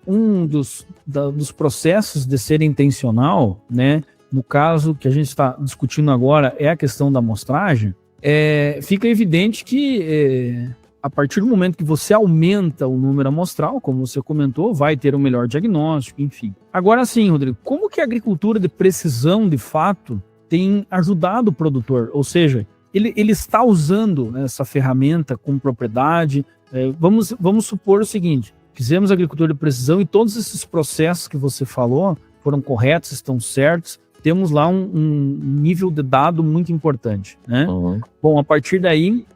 processos de ser intencional, né, no caso que a gente está discutindo agora, é a questão da amostragem, fica evidente que a partir do momento que você aumenta o número amostral, como você comentou, vai ter um melhor diagnóstico, enfim. Agora sim, Rodrigo, como que a agricultura de precisão, de fato, tem ajudado o produtor? Ou seja, ele está usando essa ferramenta com propriedade? Vamos supor o seguinte: fizemos agricultura de precisão e todos esses processos que você falou foram corretos, estão certos, temos lá um nível de dado muito importante, né? Bom, a partir daí,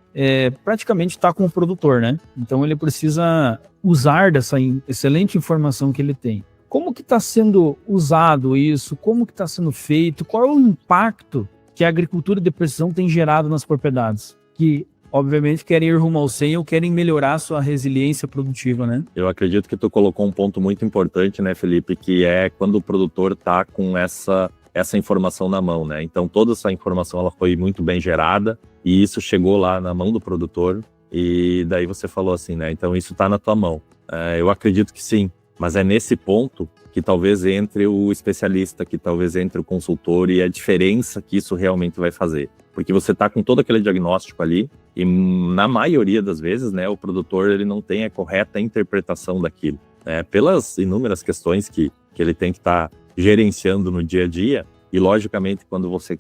praticamente está com o produtor, né? Então ele precisa usar dessa excelente informação que ele tem. Como que está sendo usado isso? Como que está sendo feito? Qual é o impacto que a agricultura de precisão tem gerado nas propriedades? Que obviamente querem ir rumo ao 100 ou querem melhorar a sua resiliência produtiva, né? Eu acredito que tu colocou um ponto muito importante, né, Felipe, que é quando o produtor está com essa informação na mão, né? Então toda essa informação ela foi muito bem gerada e isso chegou lá na mão do produtor e daí você falou assim, né? Então isso está na tua mão. Eu acredito que sim, mas é nesse ponto que talvez entre o especialista, que talvez entre o consultor e a diferença que isso realmente vai fazer. Porque você está com todo aquele diagnóstico ali e na maioria das vezes, né, o produtor ele não tem a correta interpretação daquilo. Pelas inúmeras questões que ele tem que estar gerenciando no dia a dia e, logicamente, quando você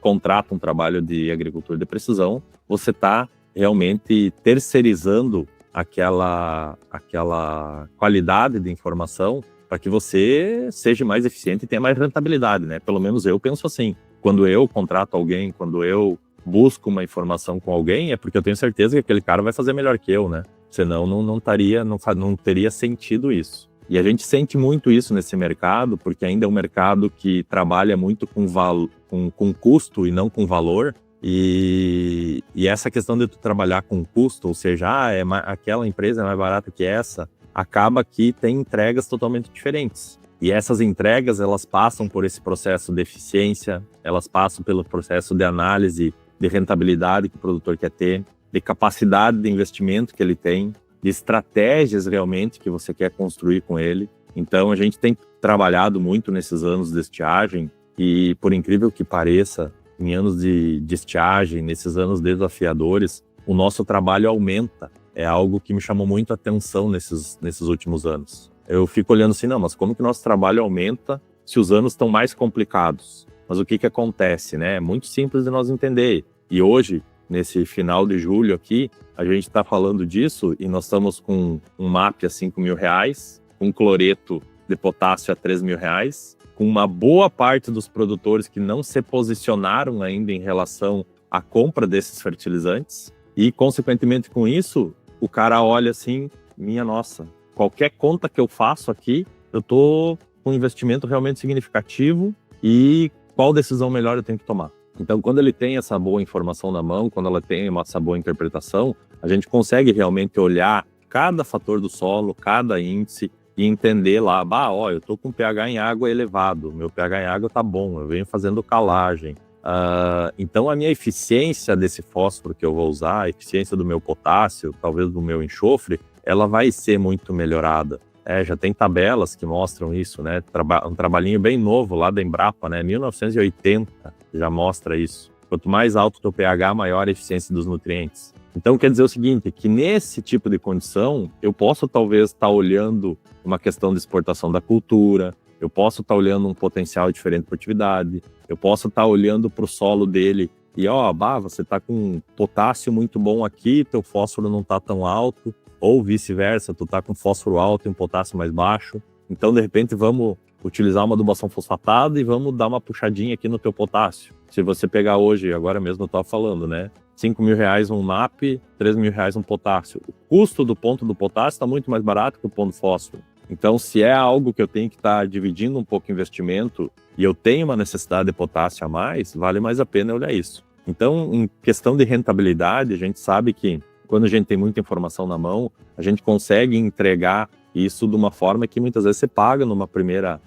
contrata um trabalho de agricultura de precisão, você está realmente terceirizando aquela qualidade de informação para que você seja mais eficiente e tenha mais rentabilidade, né? Pelo menos eu penso assim. Quando eu contrato alguém, quando eu busco uma informação com alguém, é porque eu tenho certeza que aquele cara vai fazer melhor que eu, né? Senão não teria sentido isso. E a gente sente muito isso nesse mercado, porque ainda é um mercado que trabalha muito com custo e não com valor. E essa questão de tu trabalhar com custo, ou seja, aquela empresa é mais barata que essa, acaba que tem entregas totalmente diferentes. E essas entregas, elas passam por esse processo de eficiência, elas passam pelo processo de análise de rentabilidade que o produtor quer ter, de capacidade de investimento que ele tem, de estratégias realmente que você quer construir com ele. Então, a gente tem trabalhado muito nesses anos de estiagem e, por incrível que pareça, em anos de estiagem, nesses anos desafiadores, o nosso trabalho aumenta. É algo que me chamou muito a atenção nesses últimos anos. Eu fico olhando assim, não, mas como que nosso trabalho aumenta se os anos estão mais complicados? Mas o que acontece, né? É muito simples de nós entender. E hoje, nesse final de julho aqui, a gente está falando disso e nós estamos com um MAP a R$5.000, um cloreto de potássio a R$3.000, com uma boa parte dos produtores que não se posicionaram ainda em relação à compra desses fertilizantes. E, consequentemente com isso, o cara olha assim, minha nossa, qualquer conta que eu faço aqui, eu tô com um investimento realmente significativo e qual decisão melhor eu tenho que tomar. Então, quando ele tem essa boa informação na mão, quando ela tem essa boa interpretação, a gente consegue realmente olhar cada fator do solo, cada índice, e entender lá, eu tô com pH em água elevado, meu pH em água tá bom, eu venho fazendo calagem. Então a minha eficiência desse fósforo que eu vou usar, a eficiência do meu potássio, talvez do meu enxofre, ela vai ser muito melhorada. Já tem tabelas que mostram isso, né? Um trabalhinho bem novo lá da Embrapa, né? 1980 já mostra isso. Quanto mais alto o teu pH, maior a eficiência dos nutrientes. Então quer dizer o seguinte, que nesse tipo de condição, eu posso talvez estar olhando uma questão de exportação da cultura, eu posso estar olhando um potencial diferente de produtividade, eu posso estar olhando para o solo dele e, você está com potássio muito bom aqui, teu fósforo não está tão alto, ou vice-versa, tu está com fósforo alto e um potássio mais baixo, então de repente vamos utilizar uma adubação fosfatada e vamos dar uma puxadinha aqui no teu potássio. Se você pegar hoje, agora mesmo eu estava falando, né? R$5.000 um MAP, R$3.000 um potássio. O custo do ponto do potássio está muito mais barato que o ponto do fósforo. Então, se é algo que eu tenho que estar dividindo um pouco o investimento e eu tenho uma necessidade de potássio a mais, vale mais a pena olhar isso. Então, em questão de rentabilidade, a gente sabe que quando a gente tem muita informação na mão, a gente consegue entregar isso de uma forma que muitas vezes você paga numa primeira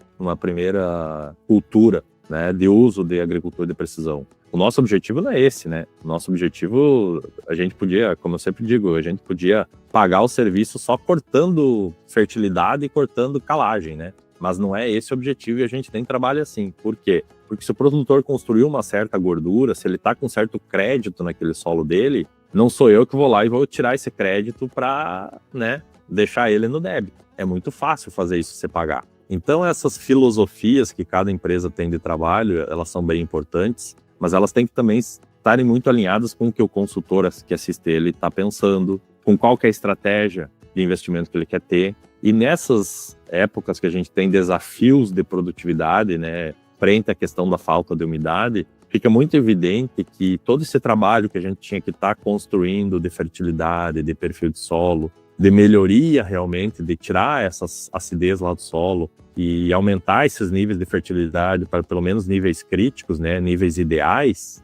cultura, né, de uso de agricultura de precisão. O nosso objetivo não é esse, né? O nosso objetivo, a gente podia, como eu sempre digo, a gente podia pagar o serviço só cortando fertilidade e cortando calagem, né? Mas não é esse o objetivo e a gente nem trabalha assim. Por quê? Porque se o produtor construiu uma certa gordura, se ele está com certo crédito naquele solo dele, não sou eu que vou lá e vou tirar esse crédito para, né, deixar ele no débito. É muito fácil fazer isso, você pagar. Então, essas filosofias que cada empresa tem de trabalho, elas são bem importantes, mas elas têm que também estarem muito alinhadas com o que o consultor que assiste ele está pensando, com qual que é a estratégia de investimento que ele quer ter. E nessas épocas que a gente tem desafios de produtividade, né, frente à questão da falta de umidade, fica muito evidente que todo esse trabalho que a gente tinha que estar construindo de fertilidade, de perfil de solo, de melhoria realmente, de tirar essas acidez lá do solo e aumentar esses níveis de fertilidade para pelo menos níveis críticos, né, níveis ideais,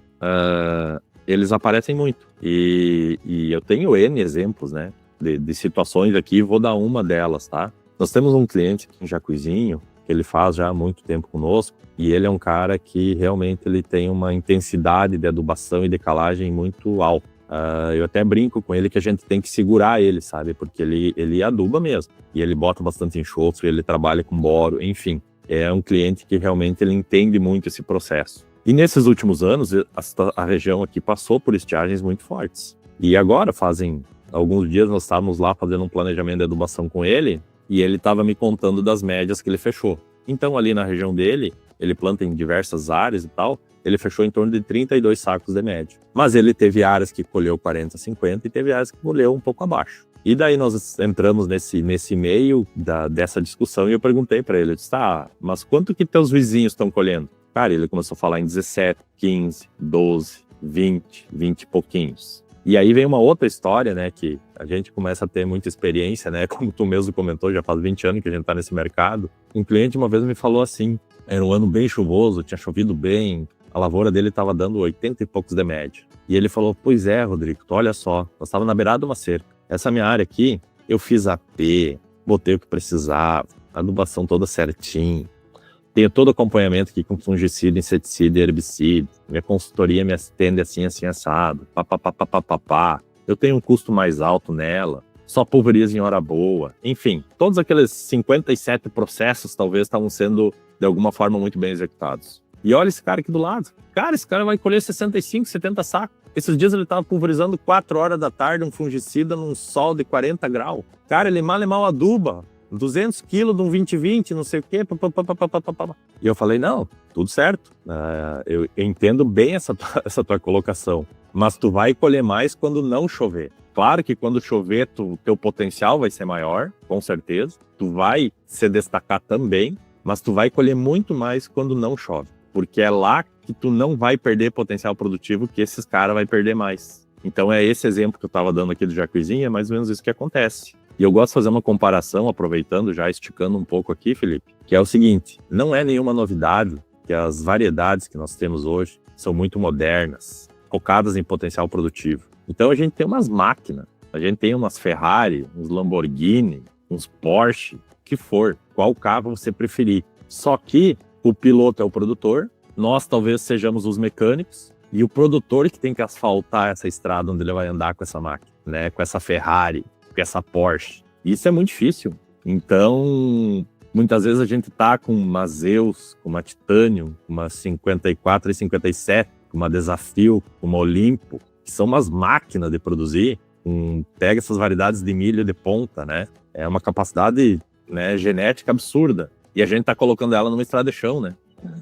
eles aparecem muito. E eu tenho N exemplos, né, de situações aqui, vou dar uma delas, tá? Nós temos um cliente aqui em Jacuizinho, que ele faz já há muito tempo conosco, e ele é um cara que realmente ele tem uma intensidade de adubação e de calagem muito alta. Eu até brinco com ele que a gente tem que segurar ele, sabe? Porque ele aduba mesmo. E ele bota bastante enxofre, ele trabalha com boro, enfim. É um cliente que realmente ele entende muito esse processo. E nesses últimos anos, a região aqui passou por estiagens muito fortes. E agora, fazem alguns dias, nós estávamos lá fazendo um planejamento de adubação com ele, e ele estava me contando das médias que ele fechou. Então, ali na região dele, ele planta em diversas áreas e tal, ele fechou em torno de 32 sacos de média. Mas ele teve áreas que colheu 40, 50 e teve áreas que colheu um pouco abaixo. E daí nós entramos nesse meio dessa discussão e eu perguntei para ele, eu disse, mas quanto que teus vizinhos estão colhendo? Cara, ele começou a falar em 17, 15, 12, 20 e pouquinhos. E aí vem uma outra história, né, que a gente começa a ter muita experiência, né, como tu mesmo comentou, já faz 20 anos que a gente tá nesse mercado. Um cliente uma vez me falou assim, era um ano bem chuvoso, tinha chovido bem, a lavoura dele estava dando 80 e poucos de média. E ele falou, pois é, Rodrigo, tu olha só, nós estávamos na beirada de uma cerca. Essa minha área aqui, eu fiz AP, botei o que precisava, a adubação toda certinho. Tenho todo acompanhamento aqui com fungicida, inseticida e herbicida. Minha consultoria me atende assim, assado. Eu tenho um custo mais alto nela. Só pulveriza em hora boa. Enfim, todos aqueles 57 processos talvez estavam sendo, de alguma forma, muito bem executados. E olha esse cara aqui do lado. Cara, esse cara vai colher 65, 70 sacos. Esses dias ele estava pulverizando 4 horas da tarde um fungicida num sol de 40 graus. Cara, ele mal aduba. 200 quilos de um 2020, não sei o quê. E eu falei, não, tudo certo. Eu entendo bem essa tua colocação. Mas tu vai colher mais quando não chover. Claro que quando chover, teu potencial vai ser maior, com certeza. Tu vai se destacar também, mas tu vai colher muito mais quando não chove. Porque é lá que tu não vai perder potencial produtivo, que esses caras vão perder mais. Então é esse exemplo que eu estava dando aqui do Jacuizinho, é mais ou menos isso que acontece. E eu gosto de fazer uma comparação, aproveitando, já esticando um pouco aqui, Felipe, que é o seguinte, não é nenhuma novidade que as variedades que nós temos hoje são muito modernas, focadas em potencial produtivo. Então a gente tem umas máquinas, a gente tem umas Ferrari, uns Lamborghini, uns Porsche, o que for, qual carro você preferir. Só que o piloto é o produtor, nós talvez sejamos os mecânicos, e o produtor que tem que asfaltar essa estrada onde ele vai andar com essa máquina, né? Com essa Ferrari, com essa Porsche. Isso é muito difícil. Então, muitas vezes a gente tá com uma Zeus, com uma Titanium, uma 54 e 57, com uma Desafio, com uma Olimpo, que são umas máquinas de produzir. Pega essas variedades de milho de ponta, né? É uma capacidade, né, genética absurda. E a gente tá colocando ela numa estrada de chão, né?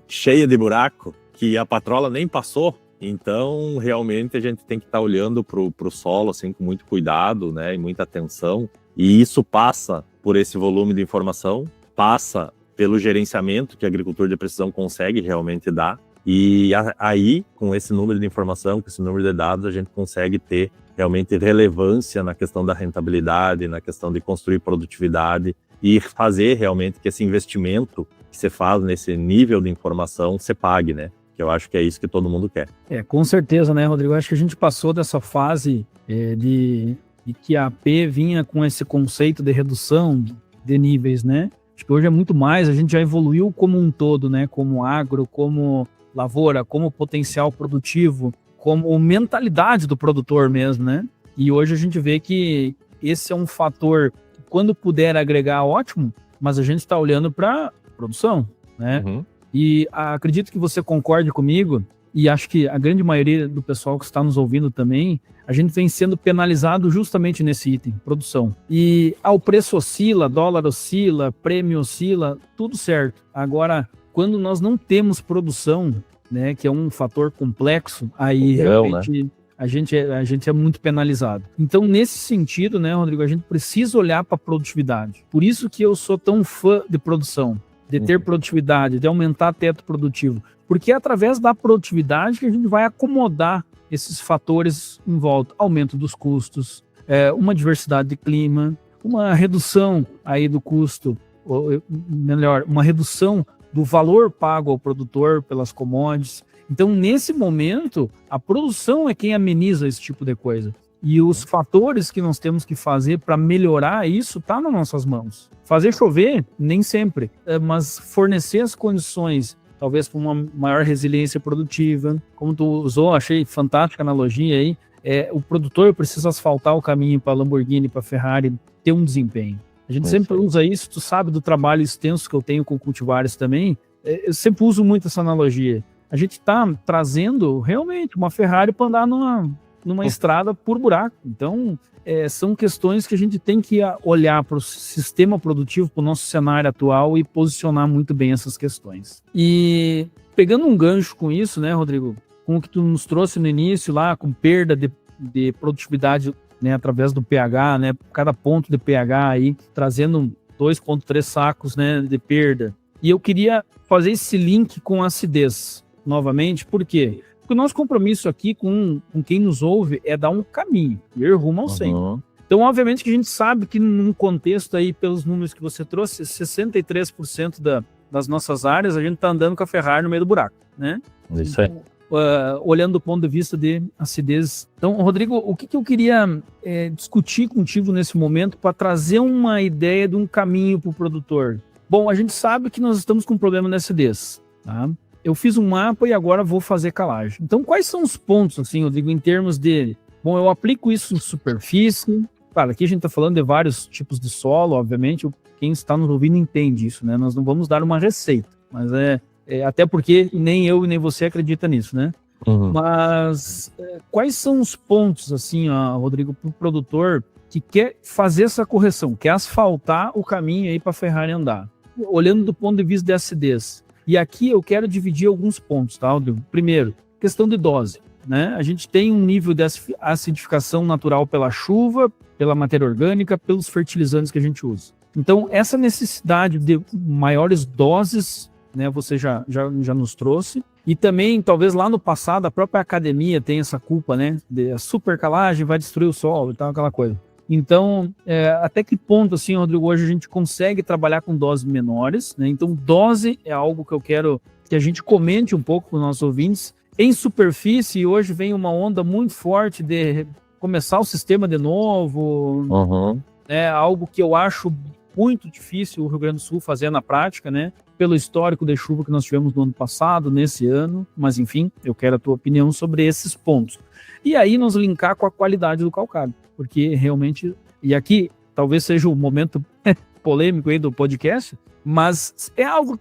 Cheia de buraco, que a patrola nem passou. Então, realmente, a gente tem que estar olhando pro solo, assim, com muito cuidado, né? E muita atenção. E isso passa por esse volume de informação, passa pelo gerenciamento que a agricultura de precisão consegue realmente dar. E aí, com esse número de informação, com esse número de dados, a gente consegue ter realmente relevância na questão da rentabilidade, na questão de construir produtividade e fazer realmente que esse investimento que você faz nesse nível de informação se pague, né? Que eu acho que é isso que todo mundo quer. Com certeza, né, Rodrigo? Eu acho que a gente passou dessa fase de que a AP vinha com esse conceito de redução de níveis, né? Acho que hoje é muito mais, a gente já evoluiu como um todo, né? Como agro, como lavoura, como potencial produtivo, como mentalidade do produtor mesmo, né? E hoje a gente vê que esse é um fator que, quando puder agregar, ótimo, mas a gente está olhando para produção, né? Uhum. E acredito que você concorde comigo, e acho que a grande maioria do pessoal que está nos ouvindo também, a gente vem sendo penalizado justamente nesse item, produção. E o preço oscila, dólar oscila, prêmio oscila, tudo certo. Agora, quando nós não temos produção, né, que é um fator complexo, aí realmente, né, a gente é muito penalizado. Então, nesse sentido, né, Rodrigo, a gente precisa olhar para a produtividade. Por isso que eu sou tão fã de produção, de ter produtividade, de aumentar teto produtivo. Porque é através da produtividade que a gente vai acomodar esses fatores em volta. Aumento dos custos, uma diversidade de clima, uma redução aí do custo, ou melhor, uma redução do valor pago ao produtor pelas commodities. Então, nesse momento, a produção é quem ameniza esse tipo de coisa. E os fatores que nós temos que fazer para melhorar isso está nas nossas mãos. Fazer chover, nem sempre, mas fornecer as condições, talvez para uma maior resiliência produtiva. Como tu usou, achei fantástica a analogia aí. O produtor precisa asfaltar o caminho para a Lamborghini, para a Ferrari, ter um desempenho. A gente sempre usa isso, tu sabe do trabalho extenso que eu tenho com cultivares também, eu sempre uso muito essa analogia. A gente está trazendo realmente uma Ferrari para andar numa estrada por buraco. Então, são questões que a gente tem que olhar para o sistema produtivo, para o nosso cenário atual e posicionar muito bem essas questões. E pegando um gancho com isso, né, Rodrigo, com o que tu nos trouxe no início lá, com perda de produtividade, né, através do pH, né, cada ponto de pH aí, trazendo 2,3 sacos, né, de perda. E eu queria fazer esse link com acidez, novamente, por quê? Porque o nosso compromisso aqui com quem nos ouve é dar um caminho, ir rumo ao 100. Então, obviamente que a gente sabe que num contexto aí, pelos números que você trouxe, 63% das nossas áreas, a gente está andando com a Ferrari no meio do buraco, né? Isso aí. Olhando do ponto de vista de acidez. Então, Rodrigo, o que eu queria discutir contigo nesse momento para trazer uma ideia de um caminho para o produtor? Bom, a gente sabe que nós estamos com um problema de acidez, tá? Eu fiz um mapa e agora vou fazer calagem. Então, quais são os pontos, assim, eu digo, em termos de... Bom, eu aplico isso em superfície. Claro, aqui a gente está falando de vários tipos de solo, obviamente, quem está nos ouvindo entende isso, né? Nós não vamos dar uma receita, mas até porque nem eu e nem você acredita nisso, né? Uhum. Mas quais são os pontos, assim, Rodrigo, para o produtor que quer fazer essa correção, quer asfaltar o caminho aí para a Ferrari andar, olhando do ponto de vista de acidez? E aqui eu quero dividir alguns pontos, tá, Rodrigo? Primeiro, questão de dose, né? A gente tem um nível de acidificação natural pela chuva, pela matéria orgânica, pelos fertilizantes que a gente usa. Então, essa necessidade de maiores doses, né, você já nos trouxe. E também, talvez lá no passado, a própria academia tem essa culpa, né? A supercalagem vai destruir o solo e tal, aquela coisa. Então, até que ponto, assim, Rodrigo, hoje a gente consegue trabalhar com doses menores, né? Então, dose é algo que eu quero que a gente comente um pouco com os nossos ouvintes. Em superfície, hoje vem uma onda muito forte de começar o sistema de novo, algo que eu acho muito difícil o Rio Grande do Sul fazer na prática, né? Pelo histórico de chuva que nós tivemos no ano passado, nesse ano, mas enfim, eu quero a tua opinião sobre esses pontos. E aí nos linkar com a qualidade do calcário, porque realmente, e aqui talvez seja o momento polêmico aí do podcast, mas é algo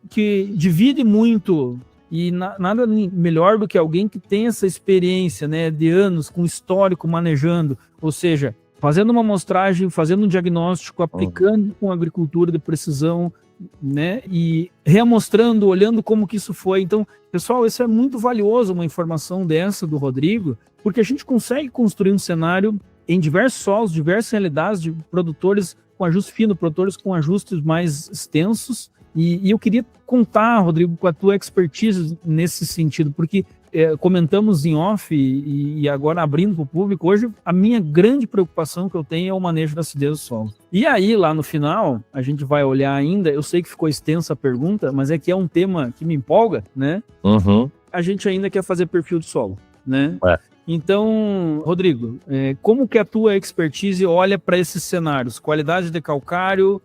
que divide muito, e nada melhor do que alguém que tem essa experiência, né, de anos com histórico manejando, ou seja, fazendo uma amostragem, fazendo um diagnóstico, aplicando com agricultura de precisão, né, e reamostrando, olhando como que isso foi. Então, pessoal, isso é muito valioso, uma informação dessa do Rodrigo, porque a gente consegue construir um cenário em diversos solos, diversas realidades de produtores com ajuste fino, produtores com ajustes mais extensos, e eu queria contar, Rodrigo, com a tua expertise nesse sentido, porque comentamos em off e agora abrindo para o público, hoje a minha grande preocupação que eu tenho é o manejo da acidez do solo. E aí, lá no final, a gente vai olhar ainda, eu sei que ficou extensa a pergunta, mas é que é um tema que me empolga, né? Uhum. A gente ainda quer fazer perfil de solo, né? Então, Rodrigo, como que a tua expertise olha para esses cenários? Qualidade de calcário,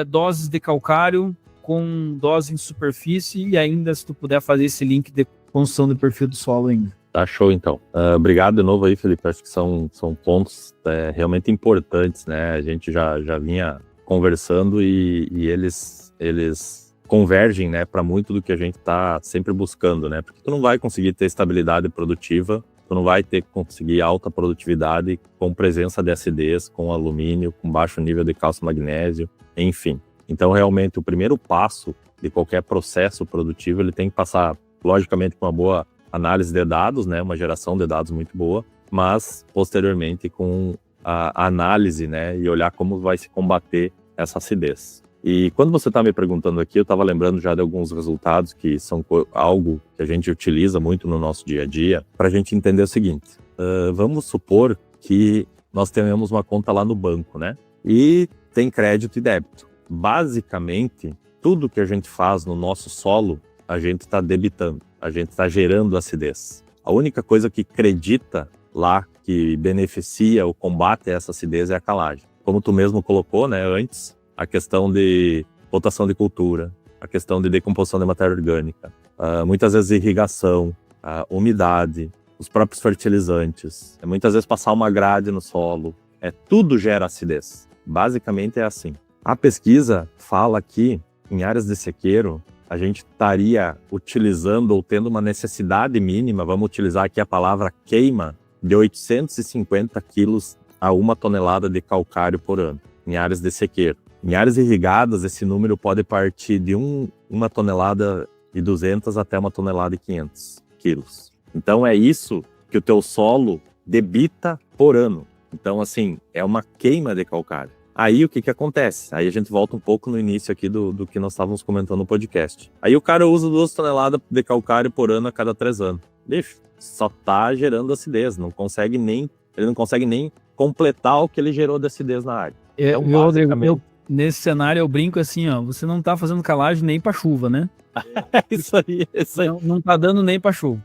doses de calcário com dose em superfície e ainda, se tu puder fazer esse link de construção de perfil do solo ainda. Tá show, então. Obrigado de novo aí, Felipe. Acho que são pontos realmente importantes, né? A gente já vinha conversando e eles convergem, né, para muito do que a gente está sempre buscando, né? Porque tu não vai conseguir ter estabilidade produtiva, tu não vai conseguir alta produtividade com presença de acidez, com alumínio, com baixo nível de cálcio e magnésio, enfim. Então, realmente, o primeiro passo de qualquer processo produtivo, ele tem que passar, logicamente, com uma boa análise de dados, né, uma geração de dados muito boa, mas, posteriormente, com a análise, né, e olhar como vai se combater essa acidez. E quando você está me perguntando aqui, eu estava lembrando já de alguns resultados que são algo que a gente utiliza muito no nosso dia a dia, para a gente entender o seguinte: vamos supor que nós tenhamos uma conta lá no banco, né, e tem crédito e débito. Basicamente, tudo que a gente faz no nosso solo, a gente está debitando, a gente está gerando acidez. A única coisa que acredita lá, que beneficia o combate a essa acidez, é a calagem. Como tu mesmo colocou, né, antes, a questão de rotação de cultura, a questão de decomposição de matéria orgânica, muitas vezes irrigação, umidade, os próprios fertilizantes, muitas vezes passar uma grade no solo, tudo gera acidez. Basicamente é assim. A pesquisa fala que, em áreas de sequeiro, a gente estaria utilizando ou tendo uma necessidade mínima, vamos utilizar aqui a palavra queima, de 850 quilos a 1 tonelada de calcário por ano, em áreas de sequeiro. Em áreas irrigadas, esse número pode partir de 1 tonelada e 200 até 1 tonelada e 500 quilos. Então é isso que o teu solo debita por ano. Então, assim, é uma queima de calcário. Aí o que acontece? Aí a gente volta um pouco no início aqui do que nós estávamos comentando no podcast. Aí o cara usa 2 toneladas de calcário por ano a cada 3 anos. Bicho, só tá gerando acidez, ele não consegue nem completar o que ele gerou de acidez na área. Então, Rodrigo, nesse cenário eu brinco assim, ó, você não tá fazendo calagem nem para chuva, né? Isso aí. Não tá dando nem para chuva.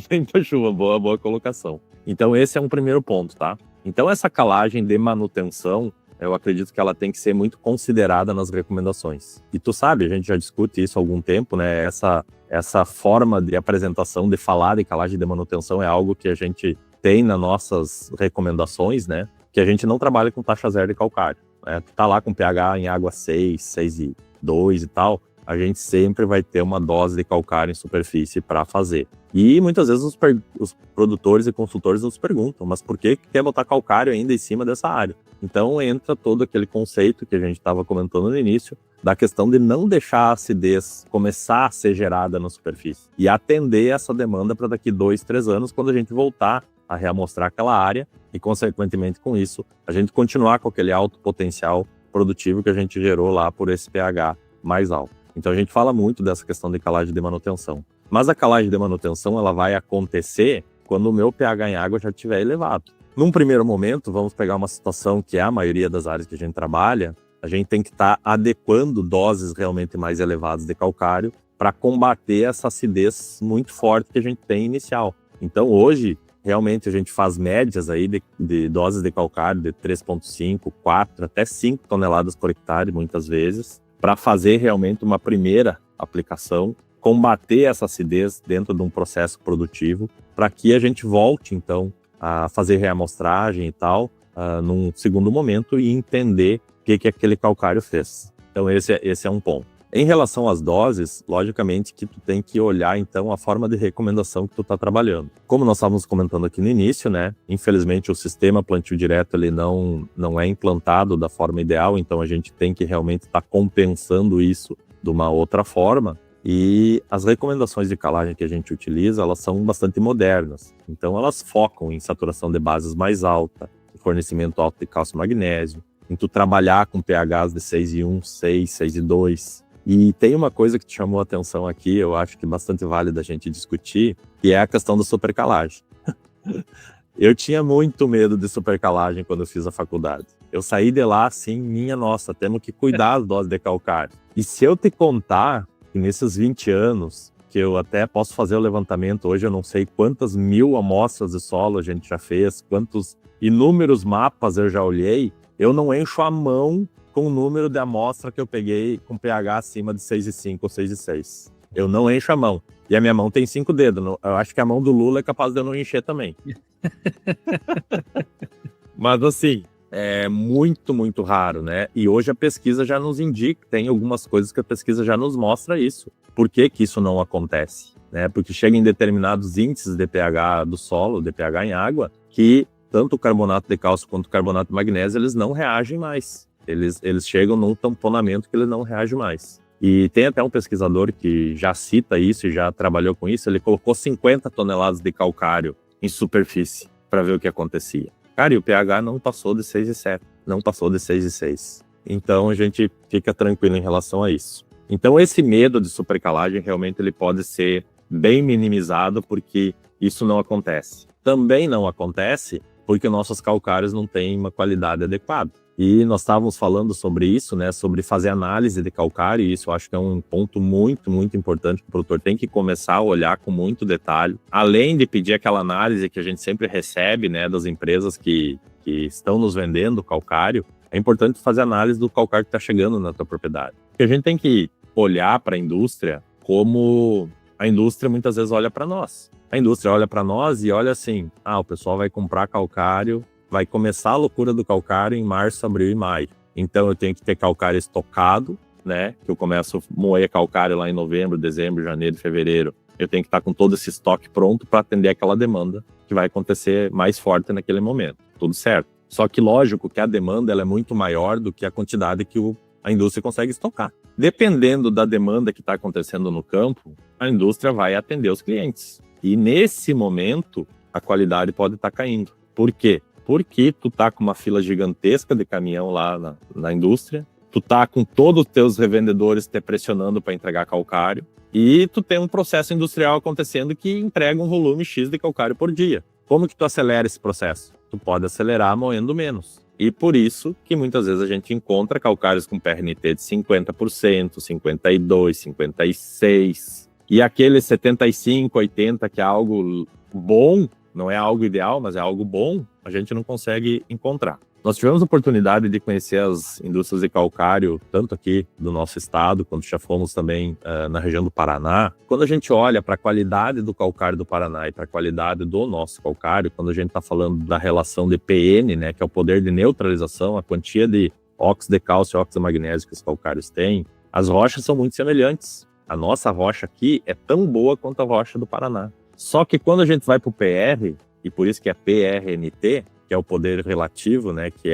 Nem para chuva, boa colocação. Então esse é um primeiro ponto, tá? Então essa calagem de manutenção, eu acredito que ela tem que ser muito considerada nas recomendações. E tu sabe, a gente já discute isso há algum tempo, né? Essa forma de apresentação, de falar de calagem de manutenção é algo que a gente tem nas nossas recomendações, né? Que a gente não trabalha com taxa zero de calcário, né? Tu tá lá com pH em água 6,2 e tal, a gente sempre vai ter uma dose de calcário em superfície para fazer. E muitas vezes os produtores e consultores nos perguntam, mas por que quer botar calcário ainda em cima dessa área? Então entra todo aquele conceito que a gente estava comentando no início, da questão de não deixar a acidez começar a ser gerada na superfície e atender essa demanda para daqui 2, 3 anos, quando a gente voltar a reamostrar aquela área e, consequentemente com isso, a gente continuar com aquele alto potencial produtivo que a gente gerou lá por esse pH mais alto. Então a gente fala muito dessa questão de calagem de manutenção. Mas a calagem de manutenção ela vai acontecer quando o meu pH em água já estiver elevado. Num primeiro momento, vamos pegar uma situação que é a maioria das áreas que a gente trabalha, a gente tem que estar adequando doses realmente mais elevadas de calcário para combater essa acidez muito forte que a gente tem inicial. Então hoje, realmente a gente faz médias aí de doses de calcário de 3,5, 4, até 5 toneladas por hectare, muitas vezes, para fazer realmente uma primeira aplicação, combater essa acidez dentro de um processo produtivo, para que a gente volte, então, a fazer reamostragem e tal, num segundo momento, e entender o que aquele calcário fez. Então, esse é um ponto. Em relação às doses, logicamente que tu tem que olhar, então, a forma de recomendação que tu está trabalhando. Como nós estávamos comentando aqui no início, né? Infelizmente, o sistema plantio direto, ele não é implantado da forma ideal, então a gente tem que realmente estar compensando isso de uma outra forma. E as recomendações de calagem que a gente utiliza, elas são bastante modernas. Então, elas focam em saturação de bases mais alta, em fornecimento alto de cálcio e magnésio, em tu trabalhar com pHs de 6,1, 6, 6,2. E tem uma coisa que te chamou a atenção aqui, eu acho que é bastante válida a gente discutir, que é a questão da supercalagem. Eu tinha muito medo de supercalagem quando eu fiz a faculdade. Eu saí de lá assim, minha nossa, temos que cuidar das doses de calcário. E se eu te contar que nesses 20 anos, que eu até posso fazer o levantamento, hoje eu não sei quantas mil amostras de solo a gente já fez, quantos inúmeros mapas eu já olhei, eu não encho a mão com o número de amostra que eu peguei com pH acima de 6,5 ou 6,6. Eu não encho a mão. E a minha mão tem 5 dedos. Eu acho que a mão do Lula é capaz de eu não encher também. Mas assim, é muito, muito raro, né? E hoje a pesquisa já nos indica, tem algumas coisas que a pesquisa já nos mostra isso. Por que que isso não acontece? Né? Porque chega em determinados índices de pH do solo, de pH em água, que tanto o carbonato de cálcio quanto o carbonato de magnésio, eles não reagem mais. Eles chegam num tamponamento que ele não reage mais. E tem até um pesquisador que já cita isso e já trabalhou com isso, ele colocou 50 toneladas de calcário em superfície para ver o que acontecia. Cara, e o pH não passou de 6,7, não passou de 6,6. Então a gente fica tranquilo em relação a isso. Então esse medo de supercalagem realmente ele pode ser bem minimizado porque isso não acontece. Também não acontece porque nossos calcários não têm uma qualidade adequada. E nós estávamos falando sobre isso, né, sobre fazer análise de calcário, e isso eu acho que é um ponto muito, muito importante que o produtor tem que começar a olhar com muito detalhe. Além de pedir aquela análise que a gente sempre recebe, né, das empresas que estão nos vendendo calcário, é importante fazer análise do calcário que está chegando na tua propriedade. Porque a gente tem que olhar para a indústria como a indústria muitas vezes olha para nós. A indústria olha para nós e olha assim, o pessoal vai comprar calcário, vai começar a loucura do calcário em março, abril e maio. Então eu tenho que ter calcário estocado, né? Que eu começo a moer calcário lá em novembro, dezembro, janeiro, fevereiro. Eu tenho que estar com todo esse estoque pronto para atender aquela demanda que vai acontecer mais forte naquele momento. Tudo certo. Só que lógico que a demanda ela é muito maior do que a quantidade que a indústria consegue estocar. Dependendo da demanda que está acontecendo no campo, a indústria vai atender os clientes. E nesse momento, a qualidade pode estar caindo. Por quê? Porque tu tá com uma fila gigantesca de caminhão lá na indústria, tu tá com todos os teus revendedores te pressionando para entregar calcário, e tu tem um processo industrial acontecendo que entrega um volume X de calcário por dia. Como que tu acelera esse processo? Tu pode acelerar moendo menos. E por isso que muitas vezes a gente encontra calcários com PRNT de 50%, 52%, 56%, e aquele 75%, 80%, que é algo bom, não é algo ideal, mas é algo bom, a gente não consegue encontrar. Nós tivemos a oportunidade de conhecer as indústrias de calcário, tanto aqui do nosso estado, quanto já fomos também na região do Paraná. Quando a gente olha para a qualidade do calcário do Paraná e para a qualidade do nosso calcário, quando a gente está falando da relação de PN, né, que é o poder de neutralização, a quantia de óxido de cálcio e óxido de magnésio que os calcários têm, as rochas são muito semelhantes. A nossa rocha aqui é tão boa quanto a rocha do Paraná. Só que quando a gente vai para o PR, e por isso que é PRNT, que é o poder relativo, né, que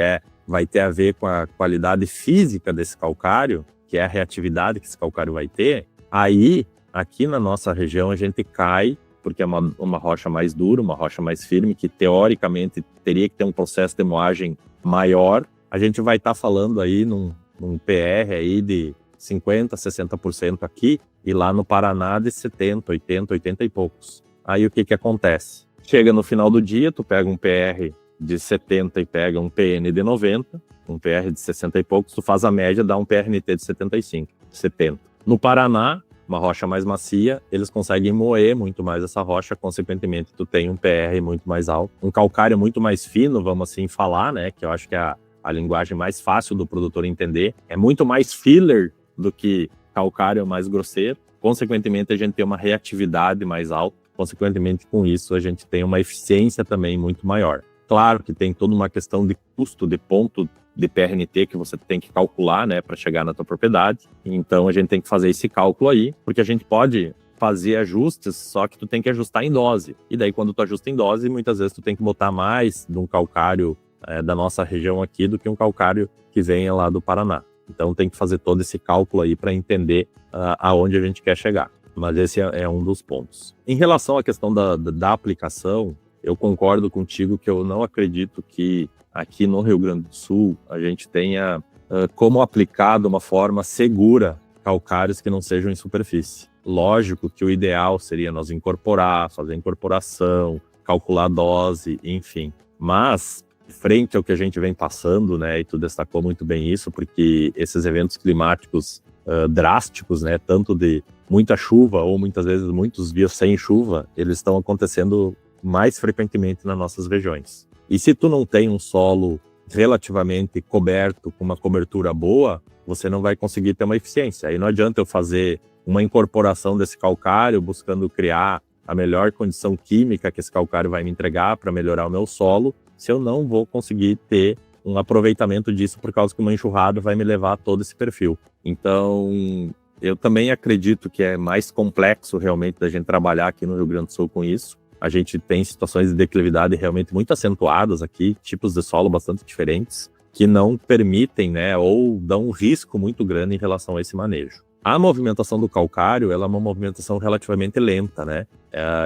vai ter a ver com a qualidade física desse calcário, que é a reatividade que esse calcário vai ter, aí, aqui na nossa região, a gente cai, porque é uma rocha mais dura, uma rocha mais firme, que teoricamente teria que ter um processo de moagem maior. A gente vai estar falando aí num PR aí de 50%, 60% aqui, e lá no Paraná de 70%, 80%, 80 e poucos. Aí o que acontece? Chega no final do dia, tu pega um PR de 70 e pega um PN de 90, um PR de 60 e poucos, tu faz a média, dá um PRNT de 75, 70. No Paraná, uma rocha mais macia, eles conseguem moer muito mais essa rocha, consequentemente tu tem um PR muito mais alto, um calcário muito mais fino, vamos assim falar, né, que eu acho que é a linguagem mais fácil do produtor entender, é muito mais filler do que calcário mais grosseiro, consequentemente a gente tem uma reatividade mais alta, consequentemente com isso a gente tem uma eficiência também muito maior. Claro que tem toda uma questão de custo de ponto de PRNT que você tem que calcular, né, para chegar na tua propriedade. Então a gente tem que fazer esse cálculo aí, porque a gente pode fazer ajustes, só que tu tem que ajustar em dose. E daí quando tu ajusta em dose, muitas vezes tu tem que botar mais de um calcário da nossa região aqui do que um calcário que venha lá do Paraná. Então tem que fazer todo esse cálculo aí para entender aonde a gente quer chegar. Mas esse é um dos pontos. Em relação à questão da aplicação, eu concordo contigo que eu não acredito que aqui no Rio Grande do Sul a gente tenha como aplicar de uma forma segura calcários que não sejam em superfície. Lógico que o ideal seria nós incorporar, fazer incorporação, calcular a dose, enfim. Mas, frente ao que a gente vem passando, né, e tu destacou muito bem isso, porque esses eventos climáticos drásticos, né, tanto de muita chuva ou muitas vezes muitos dias sem chuva, eles estão acontecendo mais frequentemente nas nossas regiões. E se tu não tem um solo relativamente coberto, com uma cobertura boa, você não vai conseguir ter uma eficiência. Aí não adianta eu fazer uma incorporação desse calcário, buscando criar a melhor condição química que esse calcário vai me entregar para melhorar o meu solo, se eu não vou conseguir ter um aproveitamento disso, por causa que uma enxurrada vai me levar a todo esse perfil. Então, eu também acredito que é mais complexo realmente da gente trabalhar aqui no Rio Grande do Sul com isso. A gente tem situações de declividade realmente muito acentuadas aqui, tipos de solo bastante diferentes, que não permitem, né, ou dão um risco muito grande em relação a esse manejo. A movimentação do calcário, ela é uma movimentação relativamente lenta, né?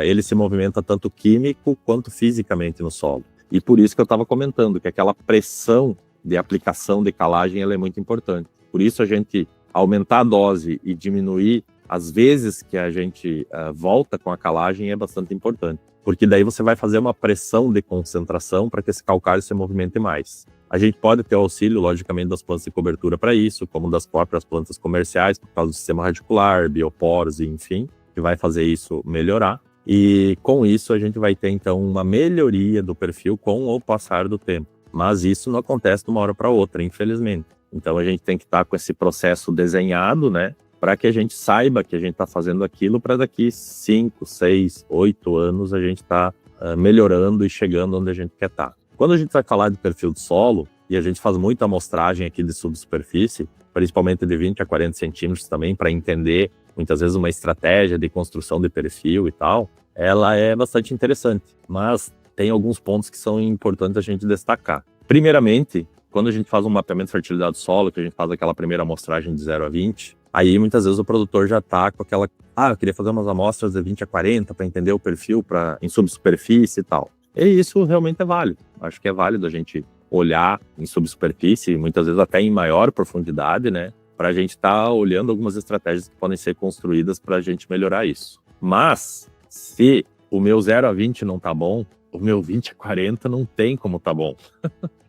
Ele se movimenta tanto químico quanto fisicamente no solo. E por isso que eu estava comentando que aquela pressão de aplicação de calagem ela é muito importante. Por isso a gente aumentar a dose e diminuir as vezes que a gente volta com a calagem é bastante importante, porque daí você vai fazer uma pressão de concentração para que esse calcário se movimente mais. A gente pode ter auxílio, logicamente, das plantas de cobertura para isso, como das próprias plantas comerciais, por causa do sistema radicular, bioporos, enfim, que vai fazer isso melhorar. E com isso a gente vai ter, então, uma melhoria do perfil com o passar do tempo. Mas isso não acontece de uma hora para outra, infelizmente. Então a gente tem que estar com esse processo desenhado, né? Para que a gente saiba que a gente está fazendo aquilo para daqui 5, 6, 8 anos a gente está melhorando e chegando onde a gente quer estar. Quando a gente vai falar de perfil de solo, e a gente faz muita amostragem aqui de subsuperfície, principalmente de 20 a 40 centímetros também, para entender muitas vezes uma estratégia de construção de perfil e tal, ela é bastante interessante, mas tem alguns pontos que são importantes a gente destacar. Primeiramente, quando a gente faz um mapeamento de fertilidade do solo, que a gente faz aquela primeira amostragem de 0 a 20, aí muitas vezes o produtor já está com aquela, eu queria fazer umas amostras de 20 a 40 para entender o perfil em subsuperfície e tal. E isso realmente é válido. Acho que é válido a gente olhar em subsuperfície, muitas vezes até em maior profundidade, né? Para a gente estar olhando algumas estratégias que podem ser construídas para a gente melhorar isso. Mas, se o meu 0 a 20 não tá bom, o meu 20 a 40 não tem como tá bom.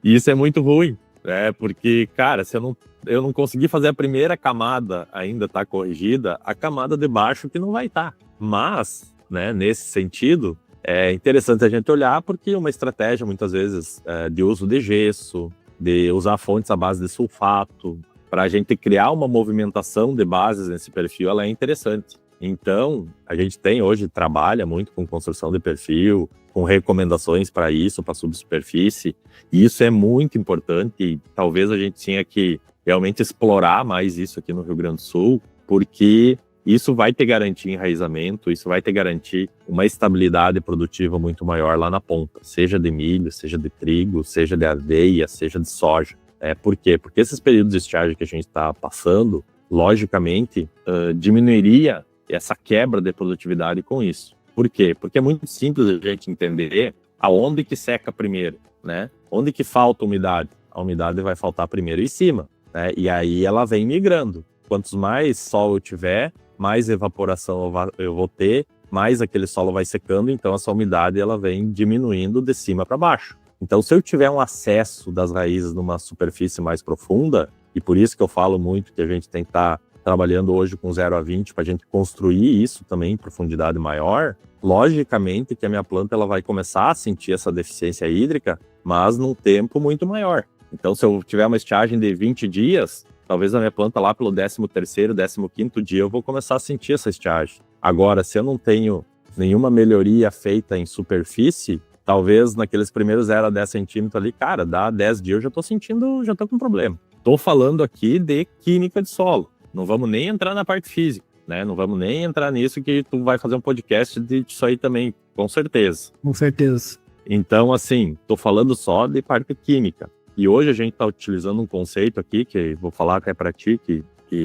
E isso é muito ruim, né? Porque, cara, se eu não conseguir fazer a primeira camada ainda tá corrigida, a camada de baixo que não vai estar. Mas, né, nesse sentido, é interessante a gente olhar, porque uma estratégia, muitas vezes, de uso de gesso, de usar fontes à base de sulfato, para a gente criar uma movimentação de bases nesse perfil, ela é interessante. Então, a gente hoje trabalha muito com construção de perfil, com recomendações para isso, para subsuperfície, e isso é muito importante, e talvez a gente tenha que realmente explorar mais isso aqui no Rio Grande do Sul, porque isso vai ter garantir enraizamento, isso vai ter garantir uma estabilidade produtiva muito maior lá na ponta, seja de milho, seja de trigo, seja de aveia, seja de soja. Por quê? Porque esses períodos de estiagem que a gente está passando, logicamente, diminuiria essa quebra de produtividade com isso. Por quê? Porque é muito simples a gente entender aonde que seca primeiro, né? Onde que falta umidade? A umidade vai faltar primeiro em cima, né? E aí ela vem migrando. Quantos mais sol eu tiver, mais evaporação eu vou ter, mais aquele solo vai secando, então essa umidade ela vem diminuindo de cima para baixo. Então, se eu tiver um acesso das raízes numa superfície mais profunda, e por isso que eu falo muito que a gente tem que estar trabalhando hoje com 0 a 20 para a gente construir isso também em profundidade maior, logicamente que a minha planta ela vai começar a sentir essa deficiência hídrica, mas num tempo muito maior. Então, se eu tiver uma estiagem de 20 dias, talvez a minha planta lá pelo 13º, 15º dia eu vou começar a sentir essa estiagem. Agora, se eu não tenho nenhuma melhoria feita em superfície, talvez naqueles primeiros 0 a 10 centímetros ali, cara, dá 10 dias eu já tô sentindo, já tô com problema. Tô falando aqui de química de solo. Não vamos nem entrar na parte física, né? Não vamos nem entrar nisso que tu vai fazer um podcast disso aí também, com certeza. Com certeza. Então, assim, tô falando só de parte química. E hoje a gente tá utilizando um conceito aqui, que vou falar até para ti, que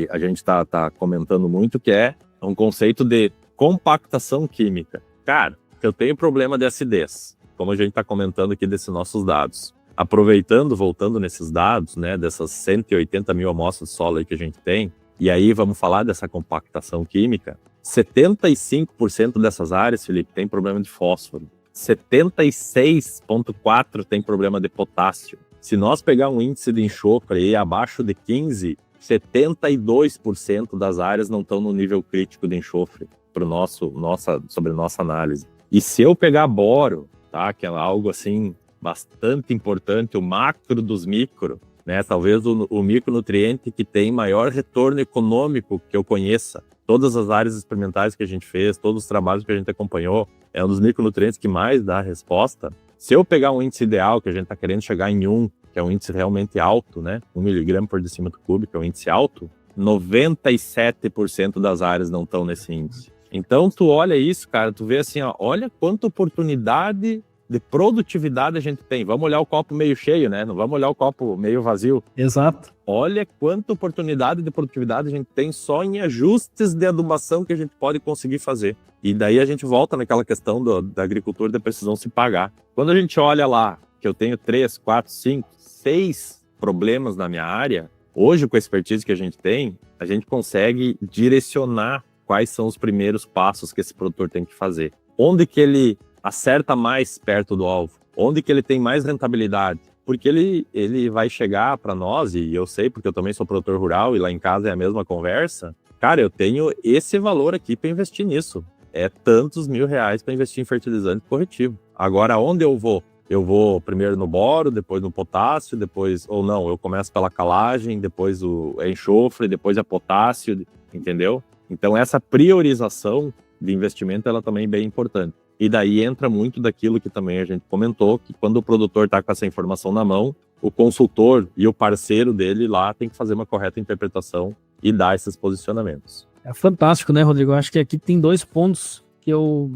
a gente tá comentando muito, que é um conceito de compactação química. Cara, eu tenho problema de acidez, como a gente tá comentando aqui desses nossos dados. Aproveitando, voltando nesses dados, né, dessas 180 mil amostras de solo aí que a gente tem, e aí vamos falar dessa compactação química, 75% dessas áreas, Felipe, tem problema de fósforo. 76,4% tem problema de potássio. Se nós pegar um índice de enxofre aí abaixo de 15, 72% das áreas não estão no nível crítico de enxofre sobre nossa análise. E se eu pegar boro, tá, que é algo assim bastante importante, o macro dos micro, né, talvez o micronutriente que tem maior retorno econômico que eu conheça. Todas as áreas experimentais que a gente fez, todos os trabalhos que a gente acompanhou, é um dos micronutrientes que mais dá resposta. Se eu pegar um índice ideal, que a gente está querendo chegar em 1, que é um índice realmente alto, né? 1 miligrama por decímetro cúbico, é um índice alto, 97% das áreas não estão nesse índice. Então, tu olha isso, cara, tu vê assim, ó, olha quanta oportunidade de produtividade a gente tem. Vamos olhar o copo meio cheio, né? Não vamos olhar o copo meio vazio. Exato. Olha quanta oportunidade de produtividade a gente tem só em ajustes de adubação que a gente pode conseguir fazer. E daí a gente volta naquela questão da agricultura de precisão se pagar. Quando a gente olha lá que eu tenho 3, 4, 5, 6 problemas na minha área, hoje com a expertise que a gente tem, a gente consegue direcionar quais são os primeiros passos que esse produtor tem que fazer. Onde que ele acerta mais perto do alvo? Onde que ele tem mais rentabilidade? Porque ele vai chegar para nós, e eu sei porque eu também sou produtor rural e lá em casa é a mesma conversa, cara, eu tenho esse valor aqui para investir nisso. É tantos R$1.000 para investir em fertilizante corretivo. Agora, onde eu vou? Eu vou primeiro no boro, depois no potássio, depois, ou não, eu começo pela calagem, depois o enxofre, depois a potássio, entendeu? Então essa priorização de investimento, ela também é bem importante. E daí entra muito daquilo que também a gente comentou, que quando o produtor está com essa informação na mão, o consultor e o parceiro dele lá tem que fazer uma correta interpretação e dar esses posicionamentos. É fantástico, né, Rodrigo? Eu acho que aqui tem 2 pontos que eu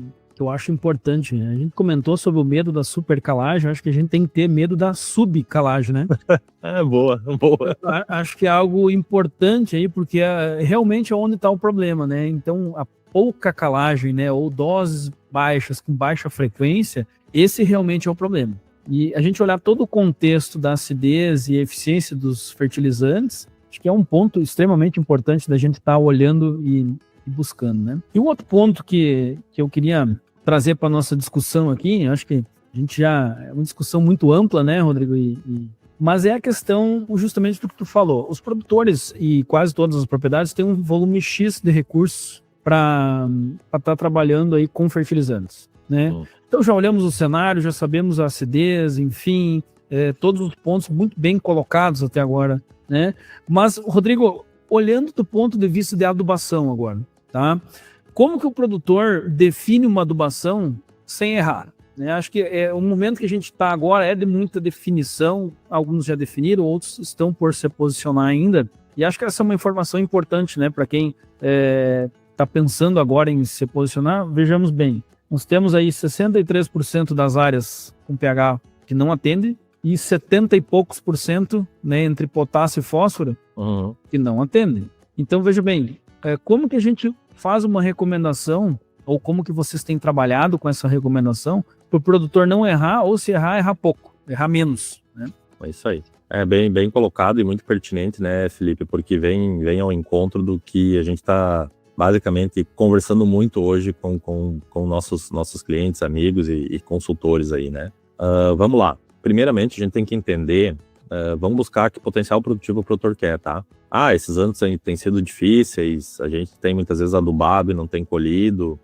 acho importante. A gente comentou sobre o medo da supercalagem, eu acho que a gente tem que ter medo da subcalagem, né? Boa. Acho que é algo importante aí, porque realmente é onde está o problema, né? Então, a pouca calagem, né, ou doses baixas com baixa frequência, esse realmente é o problema. E a gente olhar todo o contexto da acidez e eficiência dos fertilizantes, acho que é um ponto extremamente importante da gente estar olhando e buscando, né? E um outro ponto que eu queria trazer para nossa discussão aqui, acho que a gente já é uma discussão muito ampla, né, Rodrigo? Mas é a questão justamente do que tu falou. Os produtores e quase todas as propriedades têm um volume X de recursos para estar trabalhando aí com fertilizantes, né? Então já olhamos o cenário, já sabemos a acidez, enfim, todos os pontos muito bem colocados até agora, né? Mas, Rodrigo, olhando do ponto de vista de adubação agora, tá? Como que o produtor define uma adubação sem errar? Né? Acho que o momento que a gente está agora é de muita definição, alguns já definiram, outros estão por se posicionar ainda, e acho que essa é uma informação importante, né, para quem está pensando agora em se posicionar. Vejamos bem, nós temos aí 63% das áreas com pH que não atende e 70 e poucos por cento, né, entre potássio e fósforo, que não atendem. Então, veja bem, como que a gente faz uma recomendação, ou como que vocês têm trabalhado com essa recomendação, para o produtor não errar, ou se errar, errar pouco, errar menos, né? É isso aí. É bem colocado e muito pertinente, né, Felipe, porque vem ao encontro do que a gente está basicamente conversando muito hoje com nossos clientes, amigos e consultores aí, né? Vamos lá. Primeiramente, a gente tem que entender vamos buscar que potencial produtivo o produtor quer, tá? Esses anos têm sido difíceis, a gente tem muitas vezes adubado e não tem colhido,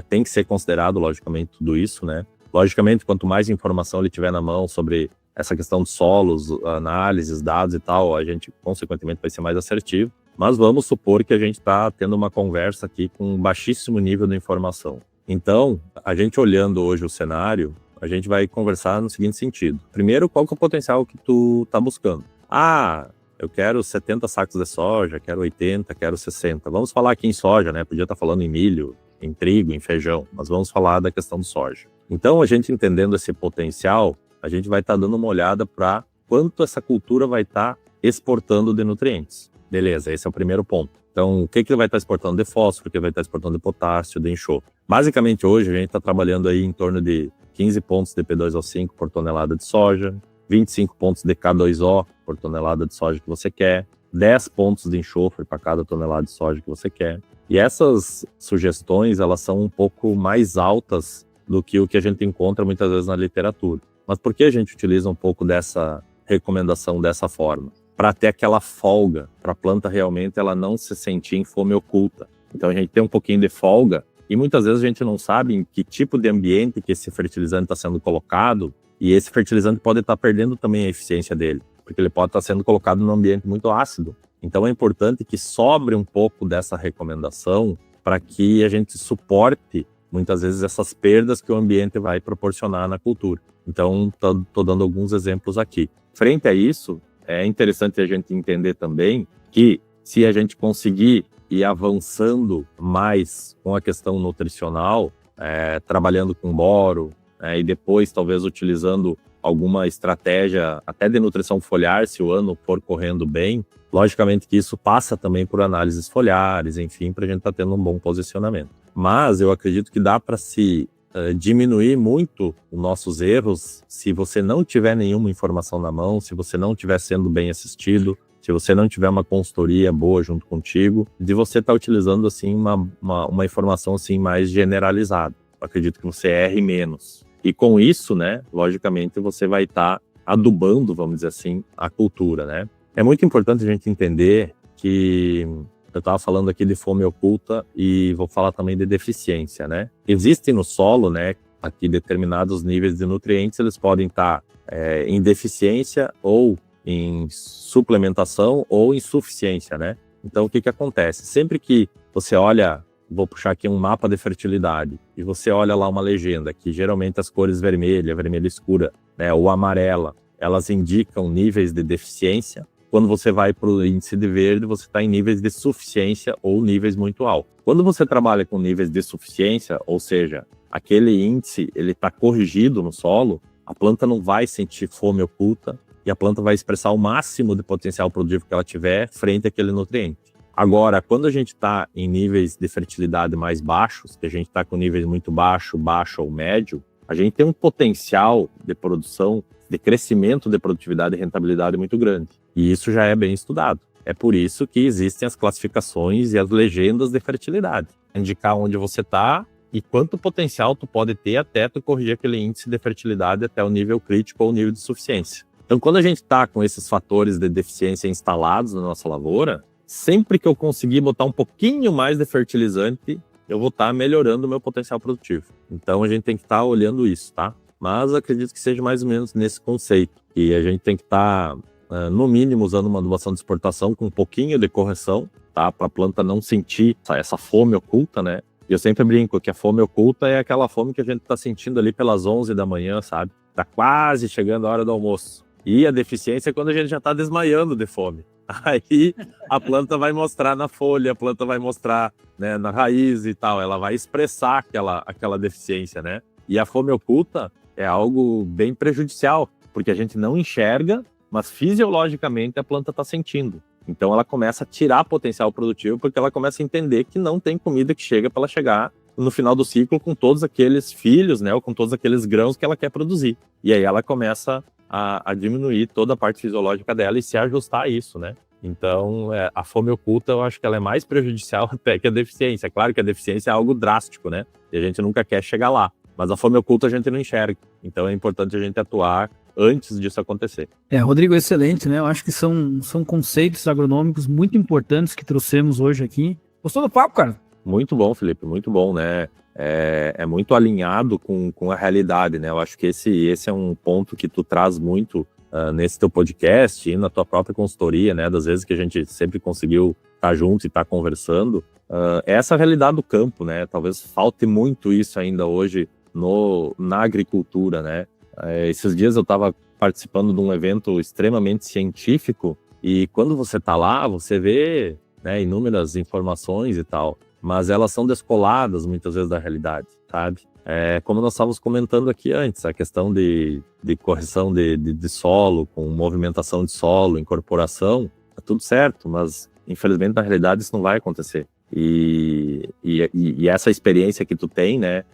tem que ser considerado, logicamente, tudo isso, né? Logicamente, quanto mais informação ele tiver na mão sobre essa questão de solos, análises, dados e tal, a gente, consequentemente, vai ser mais assertivo. Mas vamos supor que a gente está tendo uma conversa aqui com um baixíssimo nível de informação. Então, a gente olhando hoje o cenário, a gente vai conversar no seguinte sentido. Primeiro, qual que é o potencial que tu está buscando? Eu quero 70 sacos de soja, quero 80, quero 60. Vamos falar aqui em soja, né? Podia estar falando em milho, em trigo, em feijão, mas vamos falar da questão do soja. Então, a gente entendendo esse potencial, a gente vai estar dando uma olhada para quanto essa cultura vai estar exportando de nutrientes. Beleza, esse é o primeiro ponto. Então, o que ele vai estar exportando de fósforo, o que ele vai estar exportando de potássio, de enxofre. Basicamente, hoje, a gente está trabalhando aí em torno de 15 pontos de P2O5 por tonelada de soja, 25 pontos de K2O por tonelada de soja que você quer, 10 pontos de enxofre para cada tonelada de soja que você quer. E essas sugestões, elas são um pouco mais altas do que o que a gente encontra muitas vezes na literatura. Mas por que a gente utiliza um pouco dessa recomendação dessa forma? Para ter aquela folga, para a planta realmente ela não se sentir em fome oculta. Então a gente tem um pouquinho de folga e muitas vezes a gente não sabe em que tipo de ambiente que esse fertilizante está sendo colocado, e esse fertilizante pode estar perdendo também a eficiência dele, porque ele pode estar sendo colocado num ambiente muito ácido. Então é importante que sobre um pouco dessa recomendação para que a gente suporte muitas vezes essas perdas que o ambiente vai proporcionar na cultura. Então estou dando alguns exemplos aqui. Frente a isso, é interessante a gente entender também que se a gente conseguir ir avançando mais com a questão nutricional, trabalhando com boro, e depois talvez utilizando alguma estratégia até de nutrição foliar, se o ano for correndo bem, logicamente que isso passa também por análises foliares, enfim, para a gente estar tendo um bom posicionamento. Mas eu acredito que dá para se diminuir muito os nossos erros se você não tiver nenhuma informação na mão, se você não estiver sendo bem assistido, se você não tiver uma consultoria boa junto contigo, de você estar utilizando assim uma informação assim mais generalizada. Eu acredito que você erre menos. E com isso, né, logicamente você vai estar adubando, vamos dizer assim, a cultura, né? É muito importante a gente entender que eu estava falando aqui de fome oculta e vou falar também de deficiência, né? Existem no solo, né, aqui determinados níveis de nutrientes, eles podem estar em deficiência ou em suplementação ou insuficiência, né? Então, o que acontece? Sempre que você olha, vou puxar aqui um mapa de fertilidade, e você olha lá uma legenda, que geralmente as cores vermelha escura, né, ou amarela, elas indicam níveis de deficiência. Quando você vai para o índice de verde, você está em níveis de suficiência ou níveis muito altos. Quando você trabalha com níveis de suficiência, ou seja, aquele índice ele está corrigido no solo, a planta não vai sentir fome oculta, e a planta vai expressar o máximo de potencial produtivo que ela tiver frente àquele nutriente. Agora, quando a gente está em níveis de fertilidade mais baixos, que a gente está com níveis muito baixo ou médio, a gente tem um potencial de produção, de crescimento de produtividade e rentabilidade muito grande. E isso já é bem estudado. É por isso que existem as classificações e as legendas de fertilidade. Indicar onde você está e quanto potencial tu pode ter até tu corrigir aquele índice de fertilidade até o nível crítico ou o nível de suficiência. Então, quando a gente está com esses fatores de deficiência instalados na nossa lavoura, sempre que eu conseguir botar um pouquinho mais de fertilizante, eu vou estar melhorando o meu potencial produtivo. Então, a gente tem que estar olhando isso, tá? Mas acredito que seja mais ou menos nesse conceito. E a gente tem que estar, no mínimo, usando uma adubação de exportação com um pouquinho de correção, tá? Para a planta não sentir essa fome oculta, né? E eu sempre brinco que a fome oculta é aquela fome que a gente está sentindo ali pelas 11 da manhã, sabe? Tá quase chegando a hora do almoço. E a deficiência é quando a gente já está desmaiando de fome. Aí a planta vai mostrar na folha, a planta vai mostrar, né, na raiz e tal. Ela vai expressar aquela deficiência, né? E a fome oculta é algo bem prejudicial, porque a gente não enxerga, mas fisiologicamente a planta está sentindo. Então ela começa a tirar potencial produtivo, porque ela começa a entender que não tem comida que chega para ela chegar no final do ciclo com todos aqueles filhos, né, ou com todos aqueles grãos que ela quer produzir. E aí ela começa a diminuir toda a parte fisiológica dela e se ajustar a isso, né? Então, a fome oculta, eu acho que ela é mais prejudicial até que a deficiência. É claro que a deficiência é algo drástico, né? E a gente nunca quer chegar lá. Mas a fome oculta a gente não enxerga. Então, é importante a gente atuar antes disso acontecer. Rodrigo, excelente, né? Eu acho que são conceitos agronômicos muito importantes que trouxemos hoje aqui. Gostou do papo, cara? Muito bom, Felipe, muito bom, né? É muito alinhado com a realidade, né? Eu acho que esse é um ponto que tu traz muito nesse teu podcast e na tua própria consultoria, né? Das vezes que a gente sempre conseguiu estar junto e estar conversando. Essa é a realidade do campo, né? Talvez falte muito isso ainda hoje na agricultura, né? Esses dias eu estava participando de um evento extremamente científico e quando você está lá, você vê, né, inúmeras informações e tal, mas elas são descoladas muitas vezes da realidade, sabe? Como nós estávamos comentando aqui antes, a questão de correção de solo, com movimentação de solo, incorporação, tá tudo certo, mas infelizmente na realidade isso não vai acontecer. E essa experiência que tu tem, né,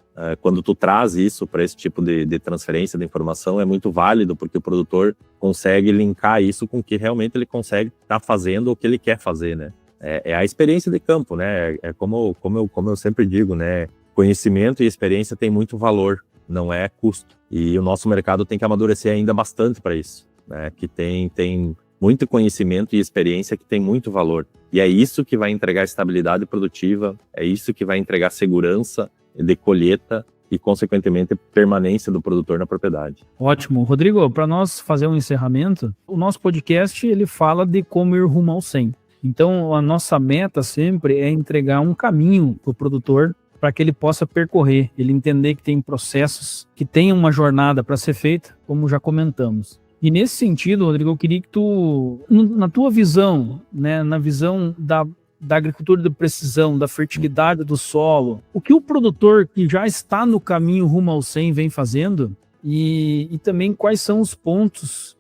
quando tu traz isso para esse tipo de transferência de informação, é muito válido, porque o produtor consegue linkar isso com o que realmente ele consegue estar fazendo ou o que ele quer fazer, né? É a experiência de campo, né? Como eu sempre digo, né? Conhecimento e experiência tem muito valor, não é custo. E o nosso mercado tem que amadurecer ainda bastante para isso, né? Que tem muito conhecimento e experiência que tem muito valor. E é isso que vai entregar estabilidade produtiva, é isso que vai entregar segurança de colheita e, consequentemente, permanência do produtor na propriedade. Ótimo. Rodrigo, para nós fazer um encerramento, o nosso podcast ele fala de como ir rumo ao 100. Então, a nossa meta sempre é entregar um caminho para o produtor para que ele possa percorrer, ele entender que tem processos, que tem uma jornada para ser feita, como já comentamos. E nesse sentido, Rodrigo, eu queria que tu, na tua visão, né, na visão da agricultura de precisão, da fertilidade do solo, o que o produtor que já está no caminho rumo ao 100 vem fazendo e também quais são os pontos,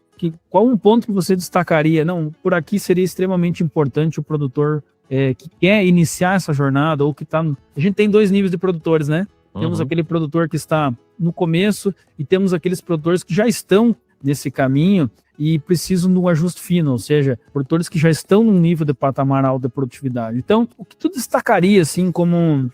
qual um ponto que você destacaria? Não, por aqui seria extremamente importante o produtor que quer iniciar essa jornada ou que está... A gente tem 2 níveis de produtores, né? Uhum. Temos aquele produtor que está no começo e temos aqueles produtores que já estão nesse caminho e precisam de um ajuste fino, ou seja, produtores que já estão num nível de patamar alto de produtividade. Então, o que tu destacaria assim como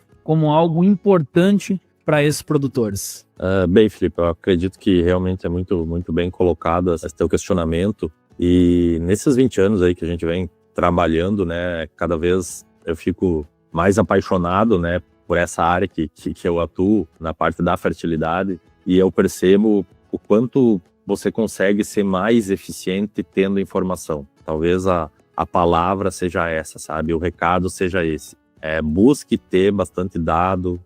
algo importante para esses produtores? Bem, Felipe, eu acredito que realmente é muito, muito bem colocado esse teu questionamento, e nesses 20 anos aí que a gente vem trabalhando, né, cada vez eu fico mais apaixonado, né, por essa área que eu atuo na parte da fertilidade, e eu percebo o quanto você consegue ser mais eficiente tendo informação. Talvez a palavra seja essa, sabe? O recado seja esse. Busque ter bastante dado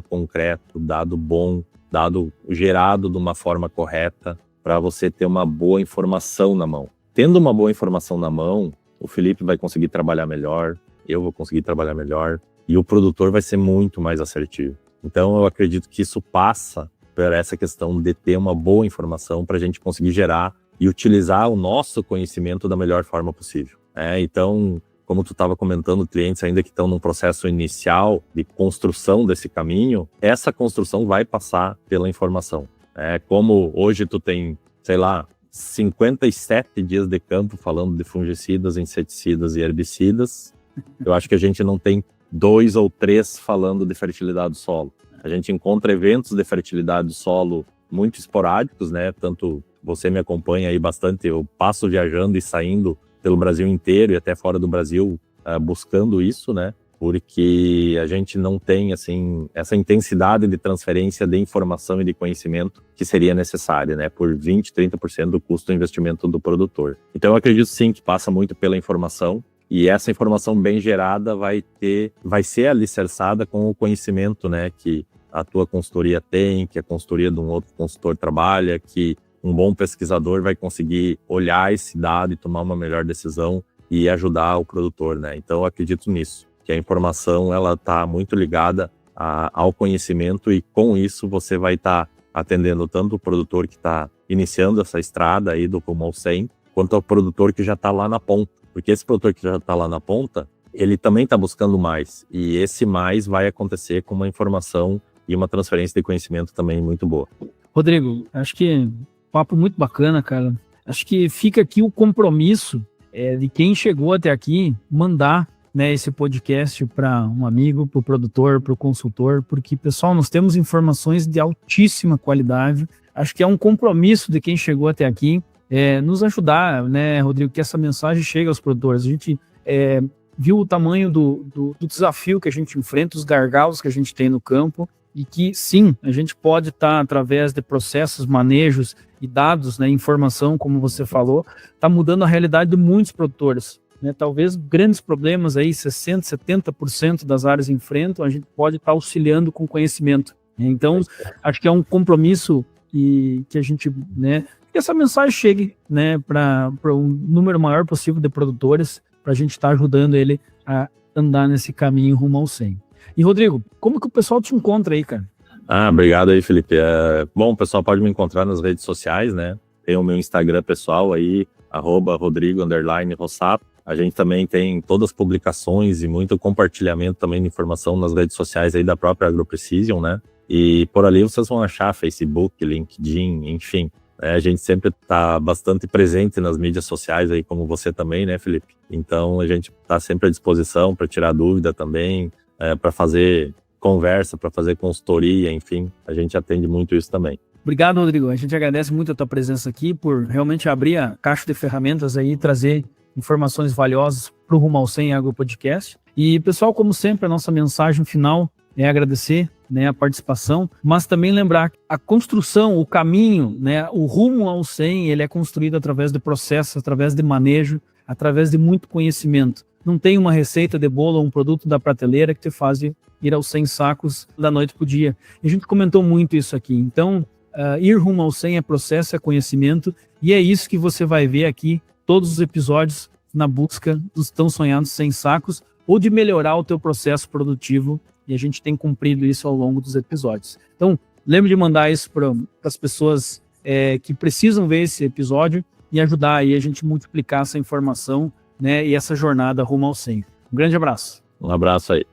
concreto, dado bom, dado gerado de uma forma correta, para você ter uma boa informação na mão. Tendo uma boa informação na mão, o Felipe vai conseguir trabalhar melhor, eu vou conseguir trabalhar melhor, e o produtor vai ser muito mais assertivo. Então, eu acredito que isso passa por essa questão de ter uma boa informação para a gente conseguir gerar e utilizar o nosso conhecimento da melhor forma possível. Então, como tu estava comentando, clientes ainda que estão num processo inicial de construção desse caminho, essa construção vai passar pela informação. Como hoje tu tem, 57 dias de campo falando de fungicidas, inseticidas e herbicidas, eu acho que a gente não tem 2 ou 3 falando de fertilidade do solo. A gente encontra eventos de fertilidade do solo muito esporádicos, né? Tanto você me acompanha aí bastante, eu passo viajando e saindo pelo Brasil inteiro e até fora do Brasil buscando isso, né? Porque a gente não tem, assim, essa intensidade de transferência de informação e de conhecimento que seria necessária, né? Por 20%, 30% do custo do investimento do produtor. Então eu acredito sim que passa muito pela informação, e essa informação bem gerada vai ser alicerçada com o conhecimento, né, que a tua consultoria tem, que a consultoria de um outro consultor trabalha, que um bom pesquisador vai conseguir olhar esse dado e tomar uma melhor decisão e ajudar o produtor, né? Então eu acredito nisso, que a informação ela está muito ligada ao conhecimento, e com isso você vai estar atendendo tanto o produtor que está iniciando essa estrada aí do rumo ao 100, quanto ao produtor que já está lá na ponta. Porque esse produtor que já está lá na ponta, ele também está buscando mais. E esse mais vai acontecer com uma informação e uma transferência de conhecimento também muito boa. Rodrigo, acho que papo muito bacana, cara. Acho que fica aqui o compromisso de quem chegou até aqui, mandar, né, esse podcast para um amigo, para o produtor, para o consultor, porque, pessoal, nós temos informações de altíssima qualidade, acho que é um compromisso de quem chegou até aqui, nos ajudar, né, Rodrigo, que essa mensagem chegue aos produtores. A gente viu o tamanho do desafio que a gente enfrenta, os gargalos que a gente tem no campo, e que sim, a gente pode estar, através de processos, manejos e dados, né, informação, como você falou, está mudando a realidade de muitos produtores. Né? Talvez grandes problemas aí, 60%, 70% das áreas enfrentam, a gente pode estar auxiliando com conhecimento. Então, acho que é um compromisso que a gente, né, que essa mensagem chegue, né, para um número maior possível de produtores, para a gente estar ajudando ele a andar nesse caminho rumo ao 100. E, Rodrigo, como que o pessoal te encontra aí, cara? Obrigado aí, Felipe. Bom, o pessoal pode me encontrar nas redes sociais, né? Tem o meu Instagram pessoal aí, @Rodrigo_Rossap. A gente também tem todas as publicações e muito compartilhamento também de informação nas redes sociais aí da própria AgroPrecision, né? E por ali vocês vão achar Facebook, LinkedIn, enfim. A gente sempre está bastante presente nas mídias sociais aí, como você também, né, Felipe? Então a gente está sempre à disposição para tirar dúvida também, para fazer conversa, para fazer consultoria, enfim, a gente atende muito isso também. Obrigado, Rodrigo. A gente agradece muito a tua presença aqui por realmente abrir a caixa de ferramentas aí e trazer informações valiosas para o Rumo ao 100 Agro Podcast. E, pessoal, como sempre, a nossa mensagem final é agradecer, né, a participação, mas também lembrar que a construção, o caminho, né, o rumo ao 100, ele é construído através de processos, através de manejo, através de muito conhecimento. Não tem uma receita de bolo ou um produto da prateleira que te faz ir aos 100 sacos da noite para o dia. E a gente comentou muito isso aqui. Então, ir rumo ao 100 é processo, é conhecimento, e é isso que você vai ver aqui, todos os episódios na busca dos tão sonhados 100 sacos, ou de melhorar o teu processo produtivo, e a gente tem cumprido isso ao longo dos episódios. Então, lembre de mandar isso para as pessoas que precisam ver esse episódio e ajudar aí a gente multiplicar essa informação, né, e essa jornada rumo ao 100. Um grande abraço. Um abraço aí.